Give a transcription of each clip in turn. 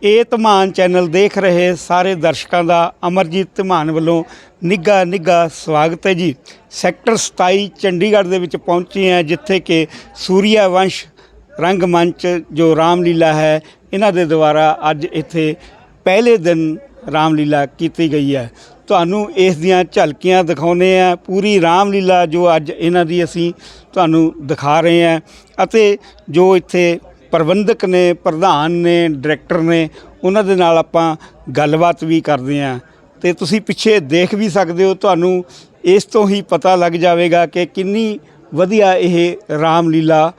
ਇਹ ਧਮਾਨ ਚੈਨਲ ਦੇਖ ਰਹੇ ਸਾਰੇ ਦਰਸ਼ਕਾਂ ਦਾ ਅਮਰਜੀਤ ਧਮਾਨ ਵੱਲੋਂ ਨਿੱਘਾ ਸਵਾਗਤ ਹੈ ਜੀ। ਸੈਕਟਰ 27 ਚੰਡੀਗੜ੍ਹ ਦੇ ਵਿੱਚ ਪਹੁੰਚੇ ਹਾਂ, ਜਿੱਥੇ ਕਿ ਸੂਰਿਆ ਵੰਸ਼ ਰੰਗਮੰਚ ਜੋ ਰਾਮਲੀਲਾ ਹੈ ਇਹਨਾਂ ਦੇ ਦੁਆਰਾ ਅੱਜ ਇੱਥੇ ਪਹਿਲੇ ਦਿਨ ਰਾਮਲੀਲਾ ਕੀਤੀ ਗਈ ਹੈ। ਤੁਹਾਨੂੰ ਇਸ ਦੀਆਂ ਝਲਕੀਆਂ ਦਿਖਾਉਂਦੇ ਹਾਂ। ਪੂਰੀ ਰਾਮਲੀਲਾ ਜੋ ਅੱਜ ਇਹਨਾਂ ਦੀ ਅਸੀਂ ਤੁਹਾਨੂੰ ਦਿਖਾ ਰਹੇ ਹਾਂ ਅਤੇ ਜੋ ਇੱਥੇ ਪ੍ਰਬੰਧਕ ਨੇ, ਪ੍ਰਧਾਨ ਨੇ, ਡਾਇਰੈਕਟਰ ਨੇ, ਉਹਨਾਂ ਦੇ ਨਾਲ ਆਪਾਂ ਗੱਲਬਾਤ ਵੀ ਕਰਦੇ ਹਾਂ ਅਤੇ ਤੁਸੀਂ ਪਿੱਛੇ ਦੇਖ ਵੀ ਸਕਦੇ ਹੋ। ਤੁਹਾਨੂੰ ਇਸ ਤੋਂ ਹੀ ਪਤਾ ਲੱਗ ਜਾਵੇਗਾ ਕਿ ਕਿੰਨੀ ਵਧੀਆ ਇਹ ਰਾਮਲੀਲਾ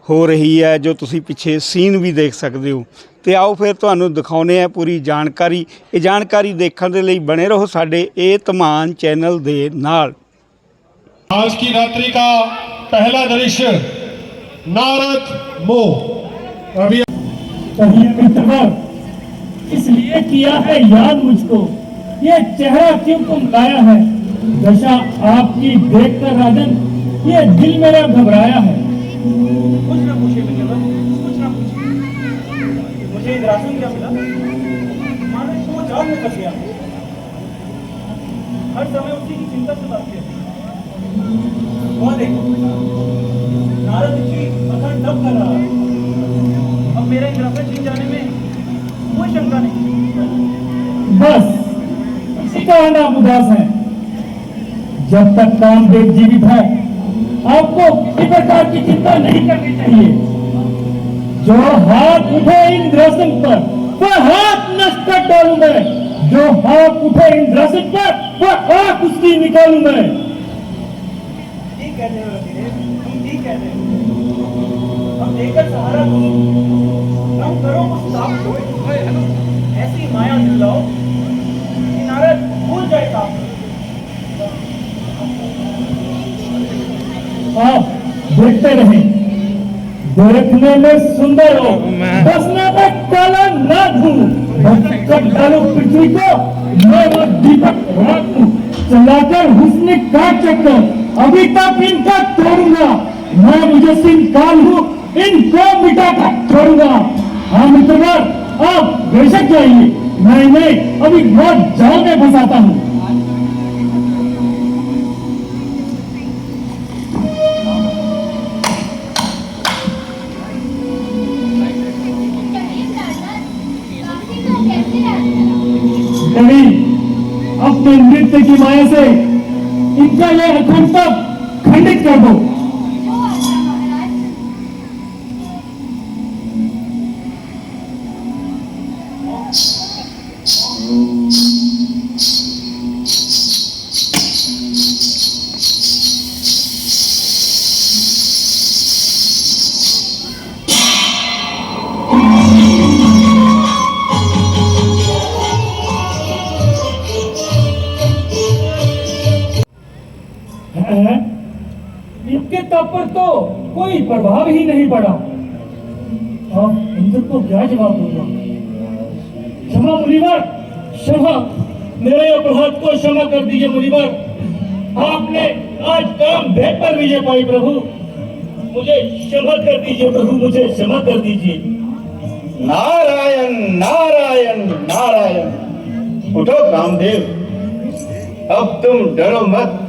ਹੋ ਰਹੀ ਹੈ, ਜੋ ਤੁਸੀਂ ਪਿੱਛੇ ਸੀਨ ਵੀ ਦੇਖ ਸਕਦੇ ਹੋ। ਤੇ ਆਓ ਫਿਰ ਤੁਹਾਨੂੰ ਦਿਖਾਉਂਦੇ ਹਾਂ ਪੂਰੀ ਜਾਣਕਾਰੀ। ਇਹ ਜਾਣਕਾਰੀ ਦੇਖਣ ਦੇ ਲਈ ਬਣੇ ਰਹੋ ਸਾਡੇ ਇਹ ਧਮਾਨ ਚੈਨਲ ਦੇ ਨਾਲ। आज की रात्रि का पहला दृश्य नारद मोह। अभी इसलिए किया है याद मुझको, ये चेहरा क्यों तुम लाया है? दशा आपकी देखकर राजन ये दिल मेरा घबराया है। कुछ ना पूछे कुछ ना पूछे, मुझे इंद्रासन क्या मिला? मानो तो जान में फंस गया। हर समय उसी की चिंता सताती है। वह देखो, नारद जी अखंड तप कर रहा है। अब मेरा इंद्रासन छीन जाने में कोई शंका नहीं। बस इसी का नाम उदास है। जब तक कामदेव जीवित है आपको किसी प्रकार की चिंता नहीं करनी चाहिए। जो हाथ उठे इंद्रासन पर वह हाथ नष्ट कर डालूं मैं। जो हाथ उठे इंद्रासन पर वह आंख उसकी निकालूं मैं। ठीक कहते हो रघुवीर, तुम ठीक कहते हो। हम देकर सहारा दो, हम करो कुछ ताप दो, ऐसी माया दिलाओ कि नारद भूल जाए ताप। आप देखते रहे, देखने में सुंदर हो, बसने में काला ना धू। कब डालो पृथ्वी को मैं वो दीपक रात हूँ। चलाकर हुस्न का चक्कर अभी तक इनका तोड़ूंगा मैं। मुझे सिंह काल हूँ, इनको मिटा कर छोड़ूंगा। हाँ मित्रवर आप बेशक जाइए, मैं इन्हें अभी बहुत जाल में फंसाता हूँ। अपने नृत्य की माया से इनका यह अखंड तप खंडित कर दो। इनके तप पर तो कोई प्रभाव ही नहीं पड़ा। अब इंद्र को क्या जवाब दूंगा? क्षमा मुनिवर, क्षमा, मेरे अपराध को क्षमा कर दीजिए मुनिवर। आपने आज काम भेद पर विजय पाई प्रभु, मुझे क्षमा कर दीजिए प्रभु, मुझे क्षमा कर दीजिए। नारायण नारायण नारायण। उठो कामदेव, अब तुम डरो मत।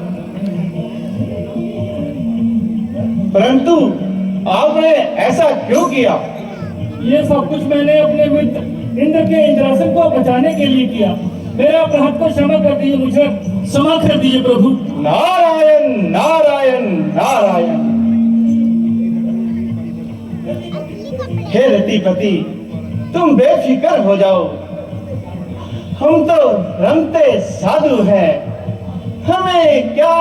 परंतु आपने ऐसा क्यों किया? ये सब कुछ मैंने अपने मित्र इंद्र के इंद्रासन को बचाने के लिए किया। मेरे अपराध को क्षमा कर दीजिए, मुझे क्षमा कर दीजिए प्रभु। नारायण नारायण नारायण। हे रतिपति, तुम बेफिक्र हो जाओ। हम तो रमते साधु हैं, हमें क्या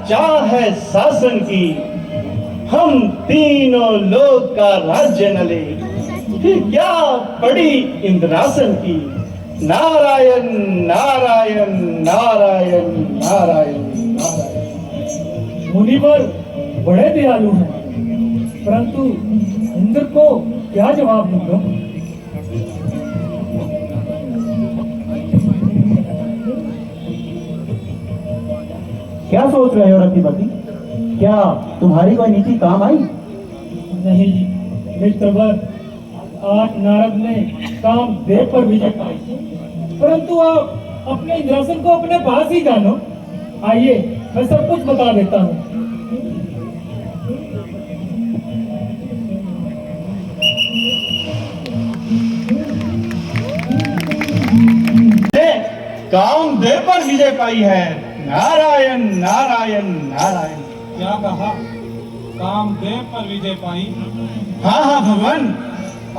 चाह है शासन की। हम तीनों लोक का राज्य न ले, फिर क्या पड़ी इंद्रासन की। नारायण नारायण नारायण नारायण नारायण। मुनिवर बड़े दयालु हैं, परंतु इंद्र को क्या जवाब दूंगा? क्या सोच रहे हो रतिपति? क्या तुम्हारी कोई नीति काम आई? नहीं मित्रवर, आज नारद ने कामदेव पर विजय पाई। परंतु आप अपने इंद्रासन को अपने पास ही जानो। आइए मैं सब कुछ बता देता हूँ। कामदेव पर विजय पाई है। नारायण नारायण नारायण। क्या कहा? कामदेव पर विजय पाई? हाँ हाँ भगवान,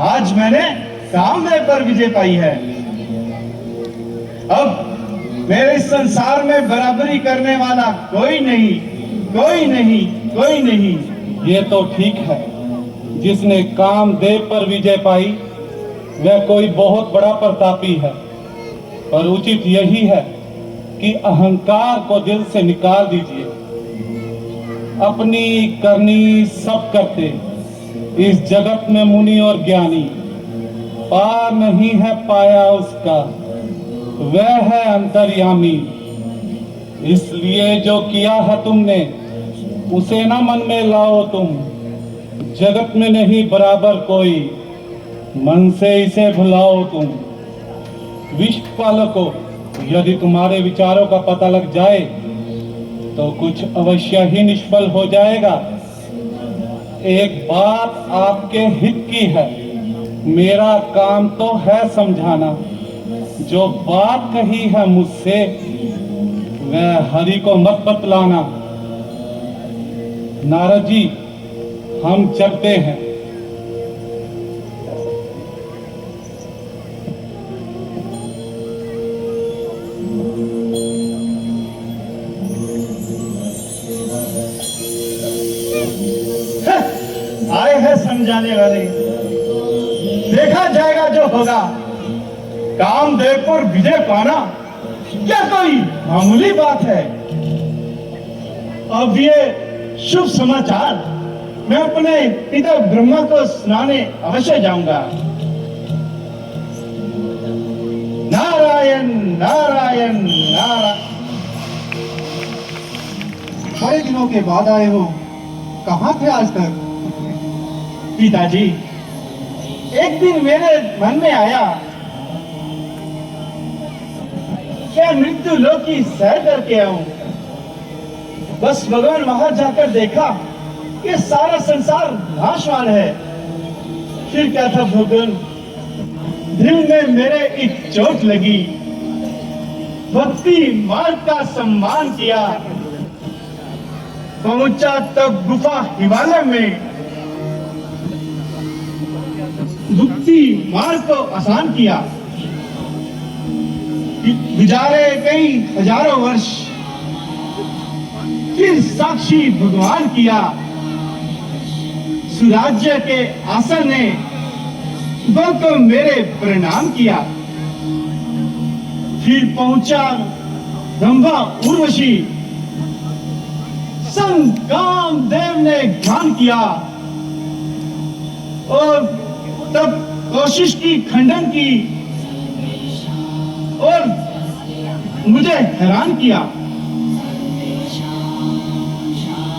आज मैंने कामदेव पर विजय पाई है। अब मेरे इस संसार में बराबरी करने वाला कोई नहीं, कोई नहीं, कोई नहीं। ये तो ठीक है, जिसने कामदेव पर विजय पाई वह कोई बहुत बड़ा प्रतापी है। पर उचित यही है कि अहंकार को दिल से निकाल दीजिए। अपनी करनी सब करते इस जगत में मुनि और ज्ञानी, पार नहीं है पाया उसका, वह है अंतर्यामी। इसलिए जो किया है तुमने उसे ना मन में लाओ तुम। जगत में नहीं बराबर कोई, मन से इसे भुलाओ तुम। विश्वपालको, यदि तुम्हारे विचारों का पता लग जाए तो कुछ अवश्य ही निष्फल हो जाएगा। एक बात आपके हित की है, मेरा काम तो है समझाना। जो बात कही है मुझसे वह हरि को मत बतलाना। नारद जी, हम चलते हैं। आए हैं समझाने वाले। देखा जाएगा जो होगा। कामदेव पर विजय पाना क्या कोई मामूली बात है? अब ये शुभ समाचार मैं अपने पिता ब्रह्मा को सुनाने अवश्य जाऊंगा। नारायण नारायण नारायण। बड़े दिनों के बाद आए हो, कहाँ थे आज तक? पिताजी, एक दिन मेरे मन में आया क्या मृत्यु लोक की सैर करके आऊं। बस भगवान वहां जाकर देखा कि सारा संसार नाशवान है। फिर क्या था भगवान, दिल में मेरे एक चोट लगी। भक्ति मार्ग का सम्मान किया। पहुंचा तब गुफा हिमालय में। भक्ति मार्ग को आसान किया। गुजारे कई हजारों वर्ष, फिर साक्षी भगवान किया। सुराज्य के आसन ने गौ को मेरे प्रणाम किया। फिर पहुंचा ब्रह्मा उर्वशी। संग कामदेव ने ध्यान किया और तब कोशिश की, खंडन की और मुझे हैरान किया।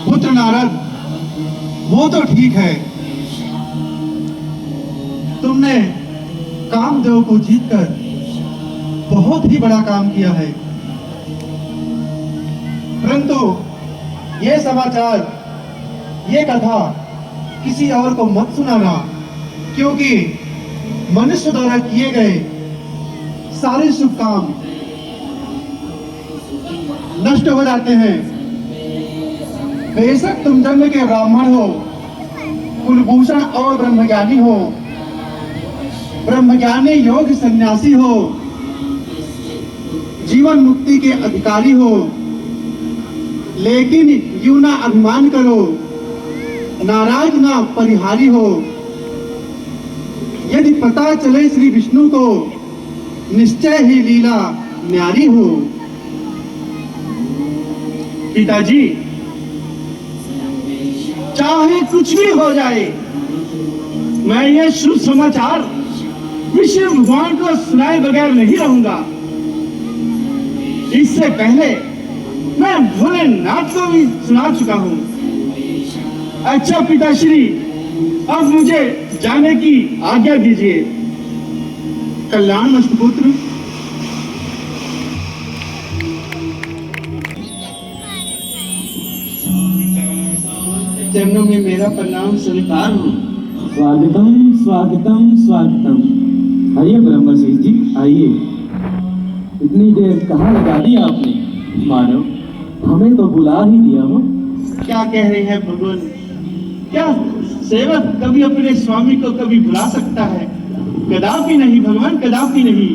पुत्र नारद, वो तो ठीक है, तुमने कामदेव को जीतकर बहुत ही बड़ा काम किया है। परंतु ये समाचार, ये कथा किसी और को मत सुनाना, क्योंकि मनुष्य द्वारा किए गए सारे शुभ काम नष्ट हो जाते हैं। बेशक तुम जन्म के ब्राह्मण हो, कुलभूषण और ब्रह्मज्ञानी हो, ब्रह्मज्ञानी योग सन्यासी हो, जीवन मुक्ति के अधिकारी हो, लेकिन यूं ना अभिमान करो, नाराज ना परिहारी हो। यदि पता चले श्री विष्णु को, निश्चय ही लीला न्यारी हो। पिताजी, चाहे कुछ भी हो जाए, मैं ये शुभ समाचार विष्णु भगवान को सुनाए बगैर नहीं रहूंगा। इससे पहले मैं भोलेनाथ को भी सुना चुका हूँ। अच्छा पिताश्री, अब मुझे जाने की आज्ञा दीजिए। कल्याण मस्त पुत्र। चरणों में मेरा प्रणाम स्वीकार हो। स्वागतम स्वागतम स्वागतम। आइए ब्रह्मशीष जी, आइए। इतनी देर कहाँ लगा दी आपने? मानो हमें तो बुला ही दिया हो। क्या कह रहे हैं भगवान? क्या सेवक कभी अपने स्वामी को कभी बुला सकता है? कदापि नहीं भगवान, कदापि नहीं।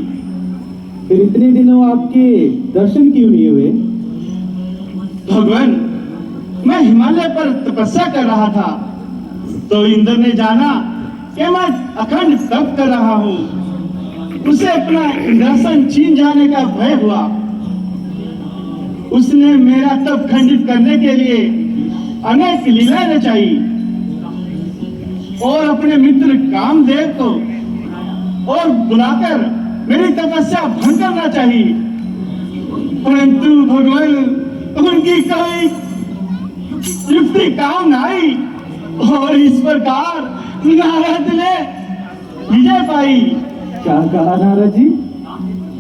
फिर इतने दिनों आपके दर्शन क्यों नहीं हुए? भगवान, मैं हिमालय पर तपस्या कर रहा था तो इंद्र ने जाना कि मैं अखंड तप कर रहा हूँ। उसे अपना दर्शन छीन जाने का भय हुआ। उसने मेरा तप खंडित करने के लिए अनेक लीलाएं रचाई और अपने मित्र कामदेव को और बुलाकर मेरी तपस्या भंग करना चाहिए, परंतु भगवान उनकी कोई युक्ति काम न आई और इस प्रकार नारद ने विजय पाई। क्या कहा नारद जी?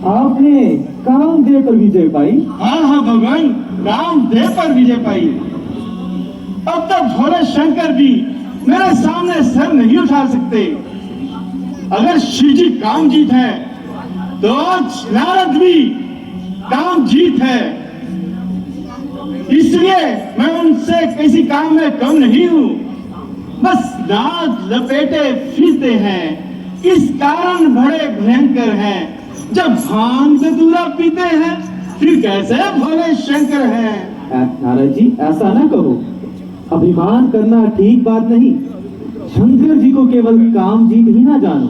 आपने कामदेव पर विजय पाई? हाँ हाँ भगवान, कामदेव पर विजय पाई। अब तक भोले शंकर भी मेरे सामने सर नहीं उठा सकते। अगर शिव जी काम जीत है तो आज नारद भी काम जीत है। इसलिए मैं उनसे किसी काम में कम नहीं हूँ। बस नाद लपेटे फिरते हैं, इस कारण बड़े भयंकर हैं। जब भांग धतूरा पीते हैं फिर कैसे भोले शंकर हैं। नारद जी, ऐसा ना कहो। अभिमान करना ठीक बात नहीं। शंकर जी को केवल काम जीत ही ना जानो,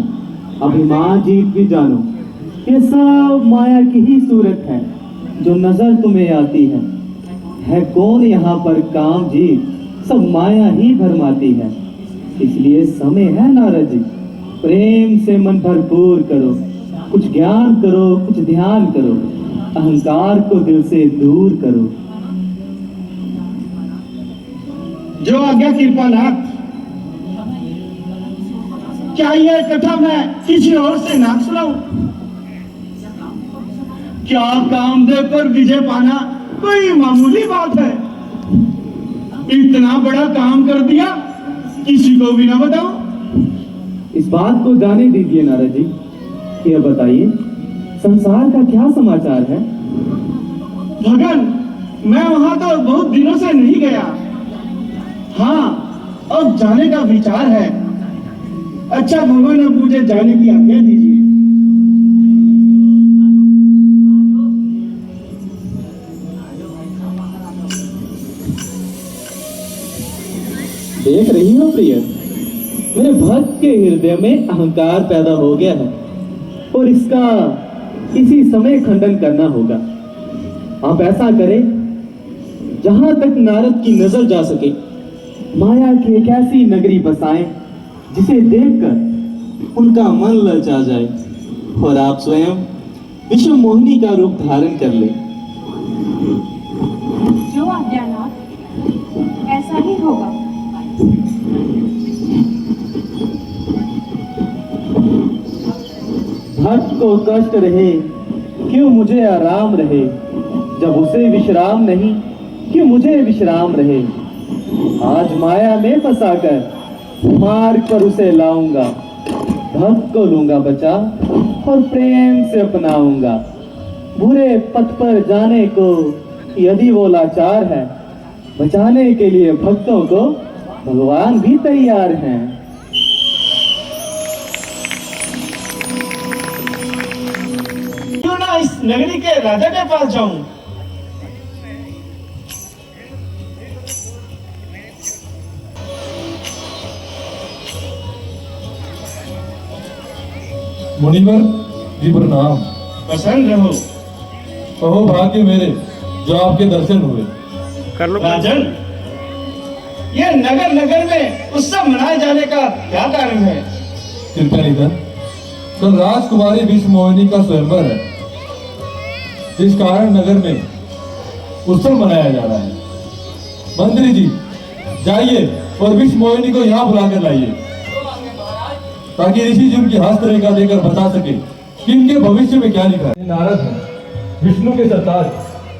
अभिमान जीत भी जानो। ये सब माया की ही सूरत है जो नजर तुम्हें आती है कौन यहाँ पर काम जीत? सब माया ही भरमाती है। इसलिए समय है नारद जी, प्रेम से मन भरपूर करो, कुछ ज्ञान करो, कुछ ध्यान करो, अहंकार को दिल से दूर करो। जो आज्ञा कृपानाथ, क्या यह कथा मैं किसी और से ना सुनाऊं? क्या कामदेव पर विजय पाना कोई मामूली बात है? इतना बड़ा काम कर दिया, किसी को भी ना बताओ। इस बात को जाने दीजिए नारद जी। यह बताइए, संसार का क्या समाचार है? भगवान, मैं वहां तो बहुत दिनों से नहीं गया। हाँ, अब जाने का विचार है। अच्छा भगवान, अब मुझे जाने की आज्ञा दीजिए। देख रही हो प्रिय, मेरे भक्त के हृदय में अहंकार पैदा हो गया है और इसका इसी समय खंडन करना होगा। आप ऐसा करें, जहां तक नारद की नजर जा सके माया की एक ऐसी नगरी बसाएं जिसे देखकर उनका मन ललचा जाए और आप स्वयं विश्व मोहिनी का रूप धारण कर ले। जो आज्ञानाथ, ऐसा ही होगा। भक्त को कष्ट रहे क्यों मुझे आराम रहे, जब उसे विश्राम नहीं क्यों मुझे विश्राम रहे। आज माया में फंसाकर मार्ग पर उसे लाऊंगा, भक्त को लूंगा बचा और प्रेम से अपनाऊंगा। बुरे पथ पर जाने को यदि वो लाचार है, बचाने के लिए भक्तों को भगवान भी तैयार हैं। क्यों ना इस नगरी के राजा के पास जाऊं? मुनिवर जी प्रणाम। प्रसन्न रहो। कहो भाग्य मेरे जो आपके दर्शन हुए। राजन, ये नगर नगर में उत्सव मनाए जाने का क्या कारण है? कृपया निधन, कल राजकुमारी विश्व मोहिनी का स्वयंवर है, जिस कारण नगर में उत्सव मनाया जा रहा है। मंत्री जी, जाइए और विश्व मोहिनी को यहाँ बुलाकर लाइए, ताकि ऋषि जी उनकी हस्तरेखा देकर बता सके कि इनके भविष्य में क्या लिखा है। नारद है, विष्णु के सरताज,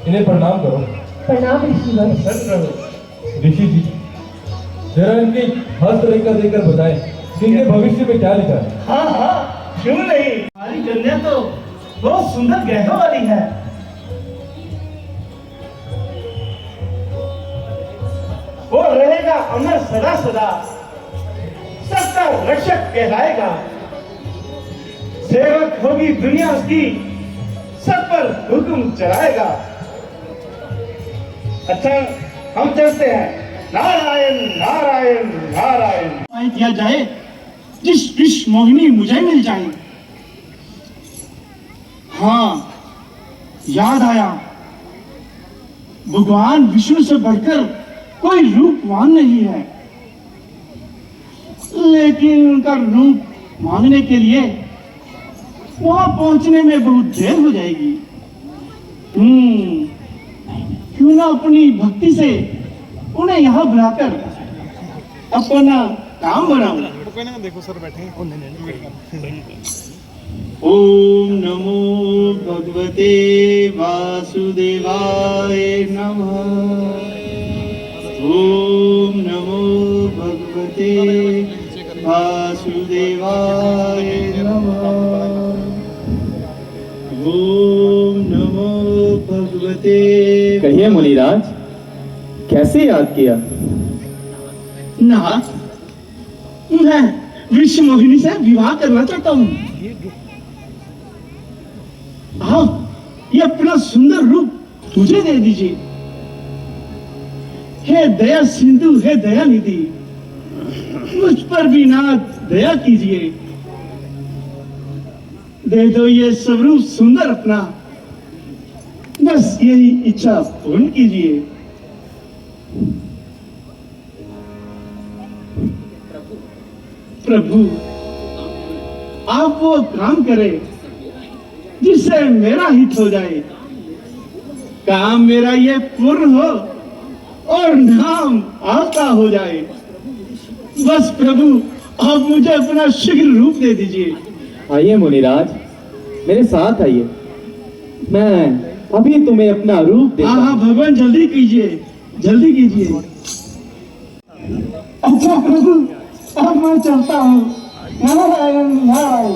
इन्हें प्रणाम करो। प्रणाम ऋषिवर। ऋषि जी, जरा इनकी हस्तरेखा देकर बताएं कि इनके भविष्य में क्या लिखा है। हाँ हाँ, क्यों नहीं। हमारी कन्या तो बहुत सुंदर ग्रहों वाली है। वो रहेगा अमर सदा सदा, सबका रक्षक कहलाएगा। सेवक होगी दुनिया उसकी, सब पर हुक्म चलाएगा। अच्छा, हम चलते हैं। नारायण नारायण नारायण किया जाए, जिस विष मोहिनी मुझे मिल जाए। हाँ, याद आया, भगवान विष्णु से बढ़कर कोई रूपवान नहीं है, लेकिन उनका रूप मांगने के लिए वहां पहुंचने में बहुत देर हो जाएगी। क्यों ना अपनी भक्ति से उन्हें यहाँ बुलाकर अपना काम बनाऊं। देखो सर बैठे। ओम नमो भगवते वासुदेवाय नमः। ओम नमो भगवते वासुदेवाय नमः। ओम नमो भगवते। कहिए मुनिराज, कैसे याद किया? नाथ, मैं विश्व मोहिनी से विवाह करना चाहता हूँ। आप ये अपना सुंदर रूप मुझे दे दीजिए। हे दया सिंधु, हे दया निधि, मुझ पर भी नाथ दया कीजिए। दे दो ये स्वरूप सुंदर अपना, बस यही इच्छा पूर्ण कीजिए। प्रभु, आप वो काम करें जिससे मेरा हित हो जाए। काम मेरा ये पूर्ण हो और नाम आपका हो जाए। बस प्रभु, आप मुझे अपना शीघ्र रूप दे दीजिए। आइए मुनिराज, मेरे साथ आइए, मैं अभी तुम्हें अपना रूप देता हाँ हाँ हूं। भगवान, जल्दी कीजिए, जल्दी कीजिए। अच्छा प्रभु, अब मैं चलता हूँ। नारायण नारायण।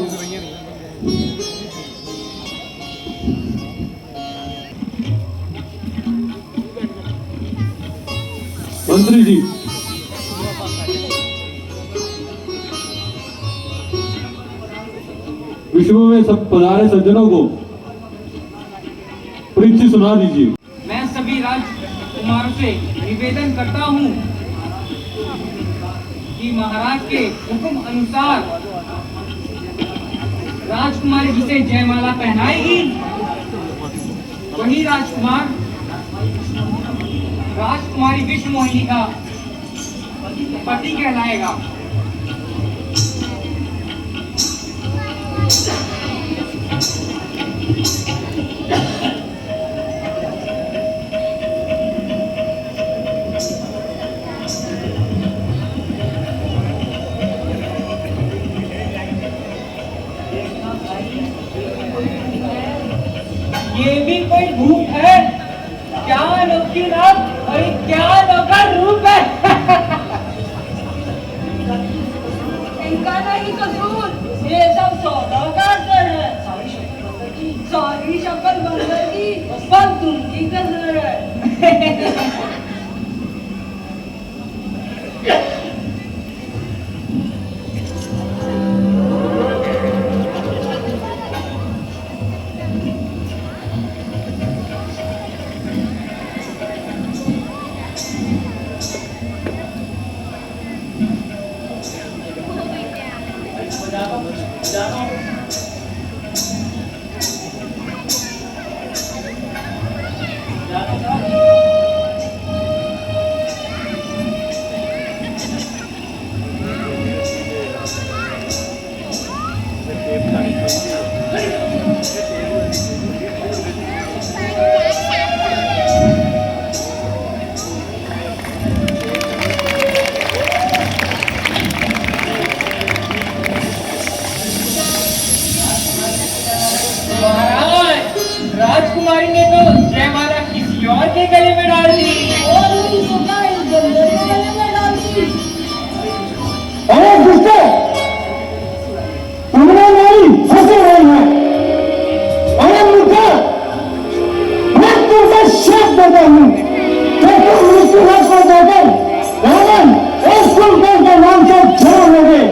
मंत्री जी, विश्व में सब पधारे सज्जनों को परीक्षा सुना दीजिए। मैं सभी राजकुमारों से निवेदन करता हूँ कि महाराज के हुक्म अनुसार राजकुमारी जिसे जयमाला पहनाएगी, वही राजकुमार राजकुमारी विश्व मोहिनी का पति कहलाएगा। ये भी कोई भूख है क्या? अनोखी रात, अरे क्या अनोखा रूप है। इनका नहीं कसूर, ये सब सौदागर है। सारी शक्ल बंदर की, पर तुमकी कसर है। कुमारी ने तो जयमाला किसी और के गले में डाल दी। और उन्हीं को ना इस गंदे के गले में डाल दी। अरे दुष्टे, तुमने मेरी फंसी रही है। अरे मुझे, मैं तुमसे श्राप देता हूँ कि तुम मृत्यु हाथ पर जाकर रावण एक कुंभकर्ण के नाम से छोड़ लोगे,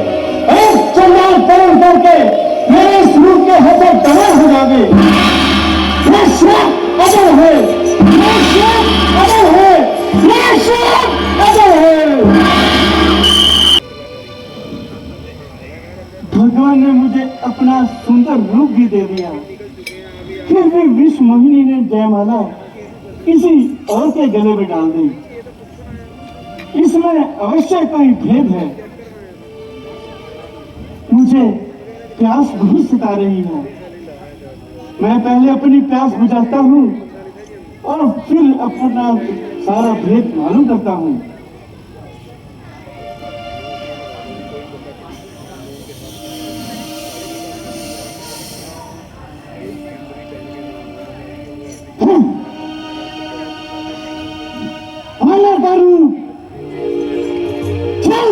एक चंडाल कर्म करके मेरे इस रूप के हाथों तबाह हो जाओगे। ये श्राप अजर है, ये श्राप अजर है, ये श्राप अजर है। भगवान ने मुझे अपना सुंदर रूप भी दे दिया, फिर भी विष मोहिनी ने जयमाला किसी और के गले में डाल दी। इसमें अवश्य कोई भेद है। मुझे प्यास बहुत सता रही है। मैं पहले अपनी प्यास बुझाता हूँ और फिर अपना सारा भेद मालूम करता हूँ। चल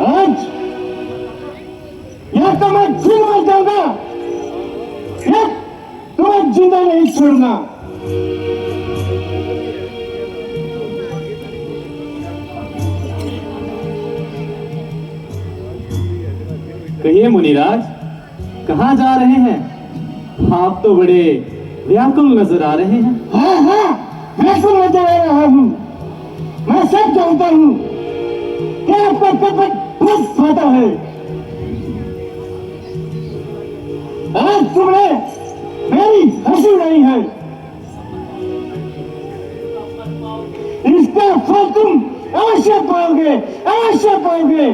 आज या तो मैं जिंदा मर जाऊंगा या तुम्हें जिंदा नहीं छोड़ना। कहिए मुनिराज, कहाँ जा रहे हैं? आप तो बड़े व्याकुल नजर आ रहे हैं। हाँ हाँ, व्याकुल नजर आ रहा हूँ। मैं सब जानता हूँ कि आपका कपट बहुत फाटा है। आज तुमने मेरी हंसी उड़ाई है, इसका फल तुम अवश्य पाओगे, अवश्य पाओगे।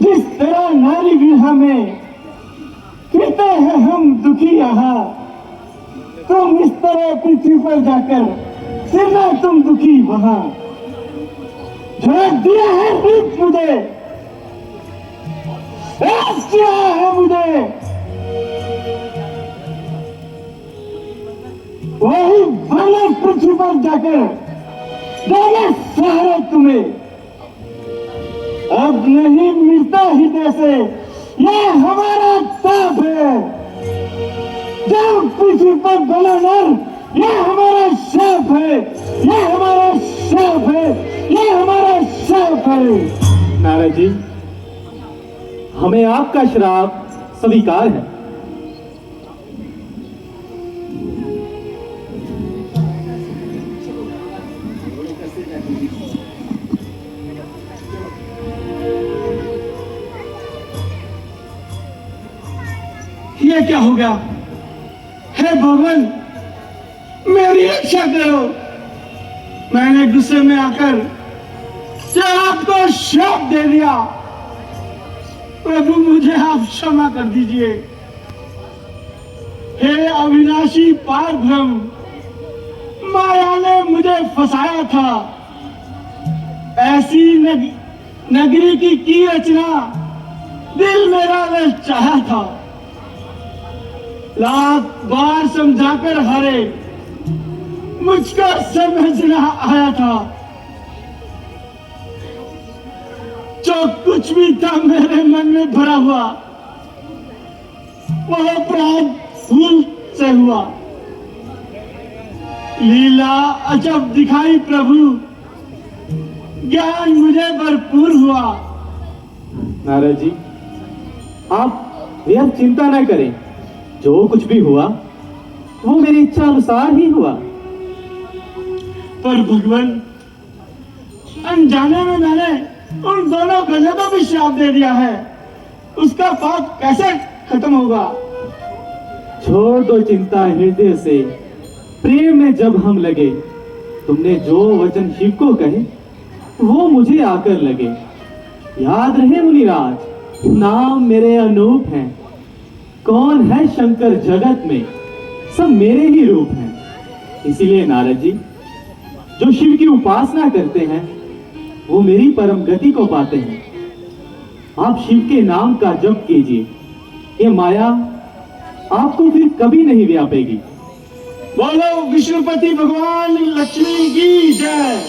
जिस तरह नारी विवाह में फिरते हैं हम दुखी यहाँ, तुम इस तरह पृथ्वी पर जाकर फिरना तुम दुखी वहां। जो दिया है रूप मुझे, किया है मुझे, वही वाले पृथ्वी पर जाकर देगा सहारा तुम्हें। अब नहीं मिलता हृदय से, यह हमारा ताप है। जब पृथ्वी पर बना नर, यह हमारा शाप है, यह हमारा शाप है, यह हमारा शाप है। नारद जी, हमें आपका श्राप स्वीकार है। ये क्या हो गया? हे भगवान, मेरी रक्षा करो। मैंने गुस्से में आकर क्या आपको श्राप दे दिया। प्रभु, मुझे आप क्षमा कर दीजिए। हे अविनाशी पार ब्रह्म, माया ने मुझे फंसाया था। ऐसी नगरी की रचना दिल मेरा ने चाहा था। लाख बार समझाकर हारे, मुझको समझना आया था। जो कुछ भी था मेरे मन में भरा हुआ, वह अपराध भूल से हुआ। लीला अजब दिखाई प्रभु, ज्ञान मुझे भरपूर हुआ। नारद जी, आप व्यर्थ चिंता न करें। जो कुछ भी हुआ वो मेरी इच्छा अनुसार ही हुआ। पर भगवान, अनजाने में मैंने उन दोनों गजों को भी श्राप दे दिया है। उसका पाप कैसे खत्म होगा? छोड़ दो चिंता हृदय से, प्रेम में जब हम लगे, तुमने जो वचन शिव को कहे वो मुझे आकर लगे। याद रहे मुनिराज, नाम मेरे अनूप हैं। कौन है शंकर जगत में, सब मेरे ही रूप हैं। इसीलिए नारद जी, जो शिव की उपासना करते हैं वो मेरी परम गति को पाते हैं। आप शिव के नाम का जप कीजिए, ये माया आपको फिर कभी नहीं व्यापेगी। बोलो विष्णुपति भगवान लक्ष्मी की जय।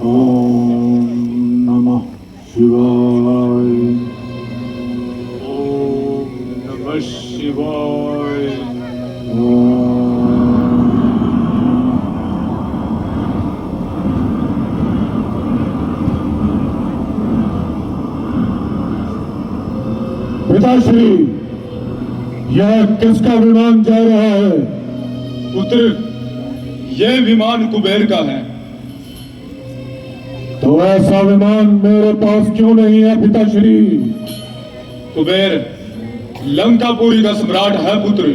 ओम नमः शिवाय। नमः शिवाय। पिताश्री, यह किसका विमान जा रहा है? पुत्र, यह विमान कुबेर का है। तो ऐसा विमान मेरे पास क्यों नहीं है पिताश्री? कुबेर लंकापुरी का सम्राट है पुत्र,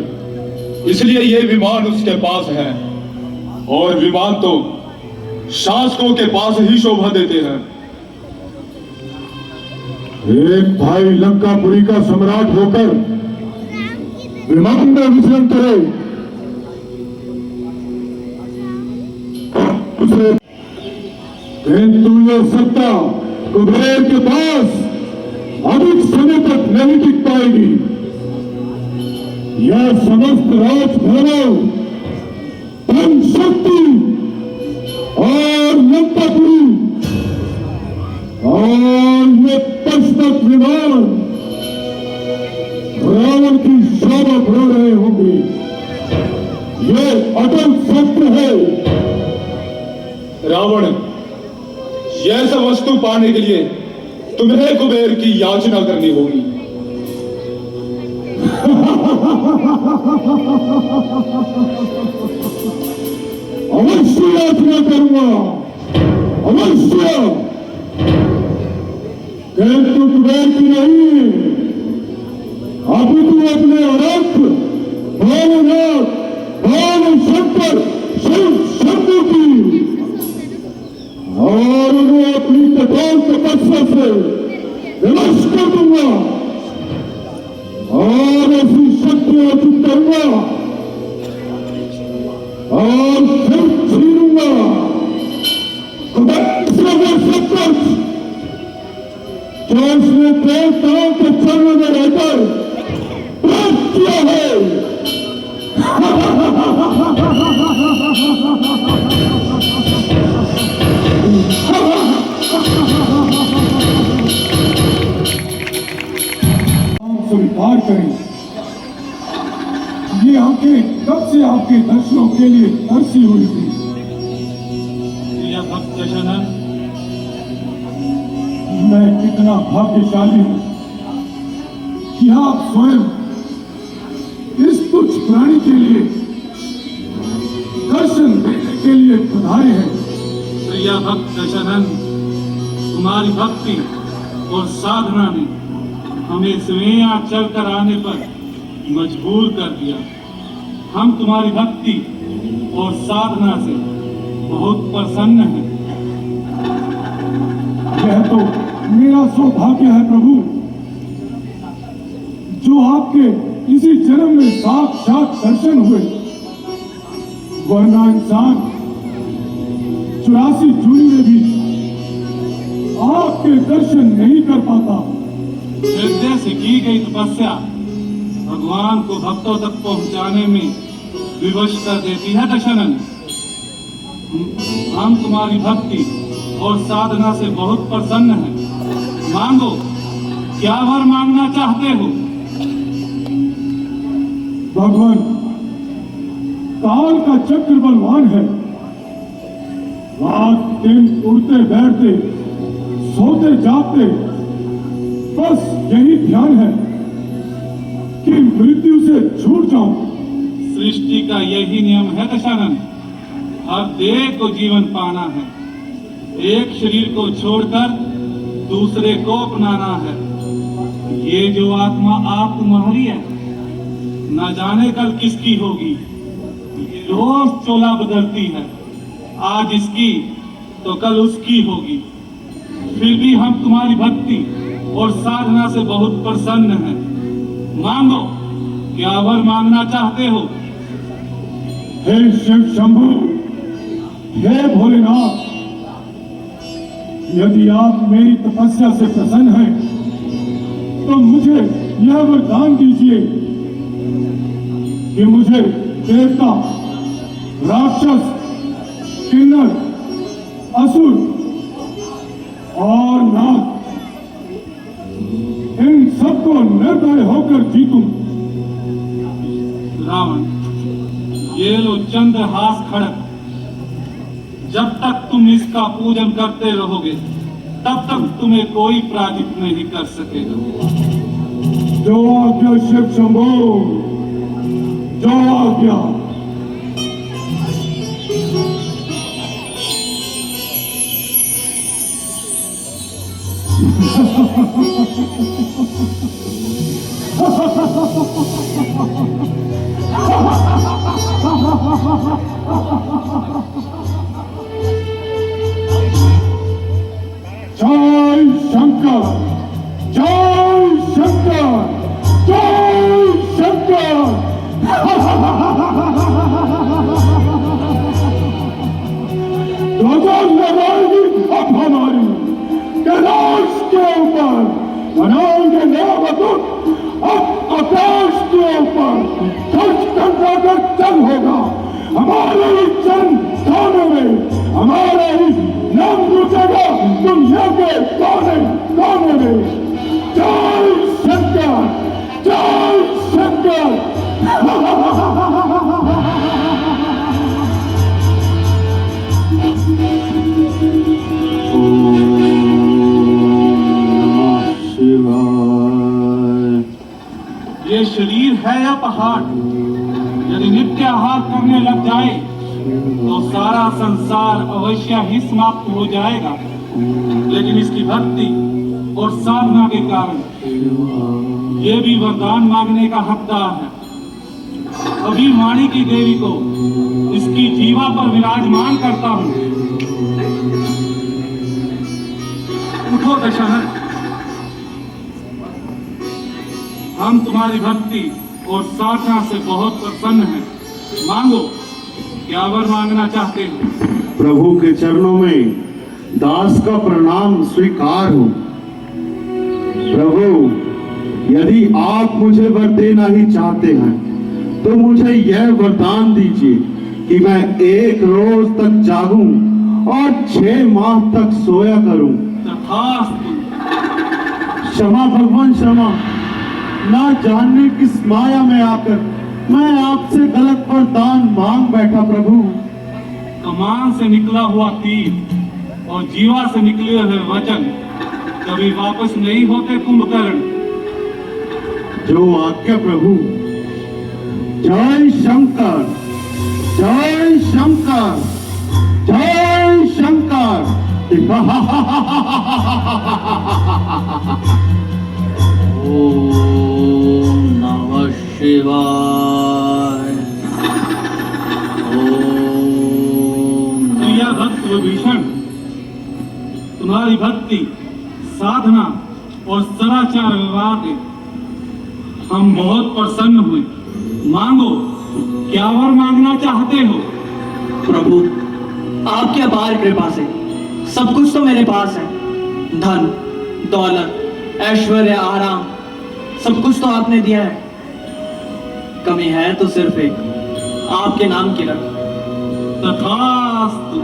इसलिए यह विमान उसके पास है। और विमान तो शासकों के पास ही शोभा देते हैं। एक भाई लंकापुरी का सम्राट होकर विमान में विचरण करे, दूसरे किंतु यह सत्ता कुबेर के पास अधिक समय तक नहीं टिक पाएगी। यह समस्त राजभवन, धन शक्ति और लंकापुरी और ये पुष्पक विमान रावण की शोभा बढ़ा रहे होंगे। ये अटल सत्य है। रावण, यह सब वस्तु पाने के लिए तुम्हें कुबेर की याचना करनी होगी। अवश्य याचना करूंगा, अवश्य। किंतु कुबेर की नहीं, अभी तू अपने अनंत भोलेनाथ भोले शंकर शिव शंभू की और उन्हें अपनी कठोर तपस्या से विवश कर दूंगा और ऐसी शक्ति अर्जित करूंगा और फिर छीनूंगा कुबेर से वो सब कुछ जो उसने देवताओं के चरणों में रहकर प्राप्त किया है। स्वीकार करें, ये आंखें कब से आपके दर्शनों के लिए तरसी हुई थी। भक्त दशरथ, मैं कितना भाग्यशाली हूं कि आप स्वयं इस तुच्छ प्राणी के लिए दर्शन देने के लिए पधारे हैं। प्रिय भक्त दशरथ, तुम्हारी भक्ति और साधना ने हमें स्वयं यहाँ चल कर आने पर मजबूर कर दिया। हम तुम्हारी भक्ति और साधना से बहुत प्रसन्न हैं। यह तो मेरा सौभाग्य है प्रभु, जो आपके इसी जन्म में साक्षात दर्शन हुए, वरना इंसान 84 जून में भी आपके दर्शन नहीं कर पाता। हृदय से की गई तपस्या भगवान को भक्तों तक पहुंचाने में विवश कर देती है दशरथ। हम तुम्हारी भक्ति और साधना से बहुत प्रसन्न हैं। मांगो, क्या वर मांगना चाहते हो? भगवान, काल का चक्र बलवान है। रात दिन उड़ते बैठते सोते जागते बस यही ध्यान है कि मृत्यु से छूट जाऊं। सृष्टि का यही नियम है दशरथ, हर देह को जीवन पाना है, एक शरीर को छोड़कर दूसरे को अपनाना है। ये जो आत्मा आप तुम्हारी है, न जाने कल किसकी होगी। ये रोज चोला बदलती है, आज इसकी तो कल उसकी होगी। फिर भी हम तुम्हारी भक्ति और साधना से बहुत प्रसन्न हैं। मांगो, क्या वर मांगना चाहते हो? हे शिव शंभु, हे भोलेनाथ, यदि आप मेरी तपस्या से प्रसन्न हैं, तो मुझे यह वरदान दीजिए कि मुझे देवता, राक्षस, किन्नर, असुर और नाग, इन सबको निर्दय होकर जीतूं। रावण, ये लो चंद्रहास खड़ग। जब तक तुम इसका पूजन करते रहोगे, तब तक तुम्हें कोई पराजित नहीं कर सकेगा। जो आज्ञा शिव शंभो, जो आज्ञा। जय शंकर, जय शंकर, जय शंकर। ध्वजा लगाएगी अब हमारी कैलाश के ऊपर, बनाएंगे देवदूत अब आकाश के ऊपर। खर्च कर चल होगा हमारे ही चंद खाने में, हमारे ही नाम लूटेगा दुनिया के कोने कोने में। जय शंकर, जय शंकर। ये शरीर है या पहाड़? यदि नित्य आहार करने लग जाए तो सारा संसार अवश्य ही समाप्त हो जाएगा। लेकिन इसकी भक्ति और साधना के कारण ये भी वरदान मांगने का हकदार है। अभी वाणी की देवी को इसकी जीवा पर विराजमान करता हूँ। उठो दशरथ, हम तुम्हारी भक्ति और साधना से बहुत प्रसन्न हैं। मांगो, क्या वर मांगना चाहते हो? प्रभु के चरणों में दास का प्रणाम स्वीकार हो। प्रभु, यदि आप मुझे वर देना ही चाहते हैं तो मुझे यह वरदान दीजिए कि मैं 1 रोज तक जागूं और 6 माह तक सोया करूं। तथास्तु। क्षमा भगवान, क्षमा। ना जानने किस माया में आकर मैं आपसे गलत वरदान मांग बैठा प्रभु। कमान से निकला हुआ तीर और जीवा से निकले हुए वचन कभी वापस नहीं होते कुंभकर्ण। जो आज्ञा प्रभु। जय शंकर, जय शंकर, जय शंकर। ओम नमः शिवाय। प्रिय भक्त विभीषण, तुम्हारी भक्ति, साधना और सदाचार व्यवहार से हम बहुत प्रसन्न हुए। मांगो, क्या वर मांगना चाहते हो? प्रभु, आपकी अपार कृपा से सब कुछ तो मेरे पास है। धन, दौलत, ऐश्वर्य, आराम, सब कुछ तो आपने दिया है। कमी है तो सिर्फ एक, आपके नाम की रख। तथास्तु।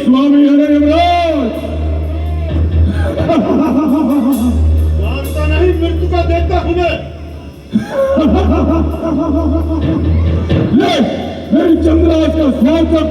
स्वामी हरे यमराज। जानता नहीं मृत्यु का देखता हूं मैं। ले मेरी चंद्राज का स्वागत।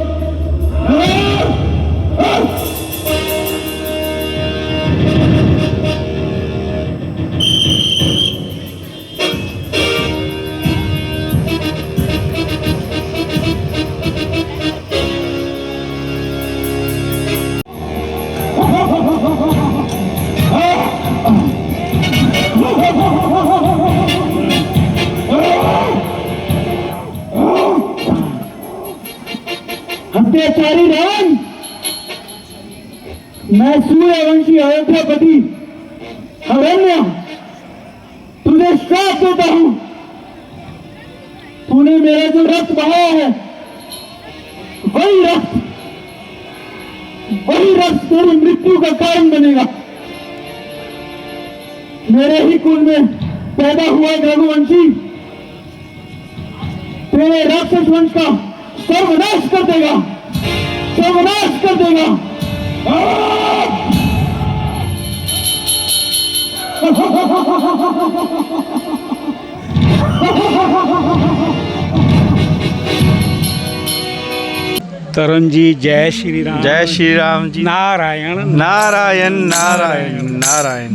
मैं सूर्यवंशी अयोध्यापति अरण्य तुझे श्राप देता हूं। तूने मेरा जो रक्त बहाया है वही रक्त तेरी मृत्यु का कारण बनेगा। मेरे ही कुल में पैदा हुआ रघुवंशी तेरे राक्षस वंश का सर्वनाश कर देगा, सर्वनाश कर देगा। तरुण जी जय श्री राम। जय श्री राम जी। नारायण नारायण नारायण नारायण।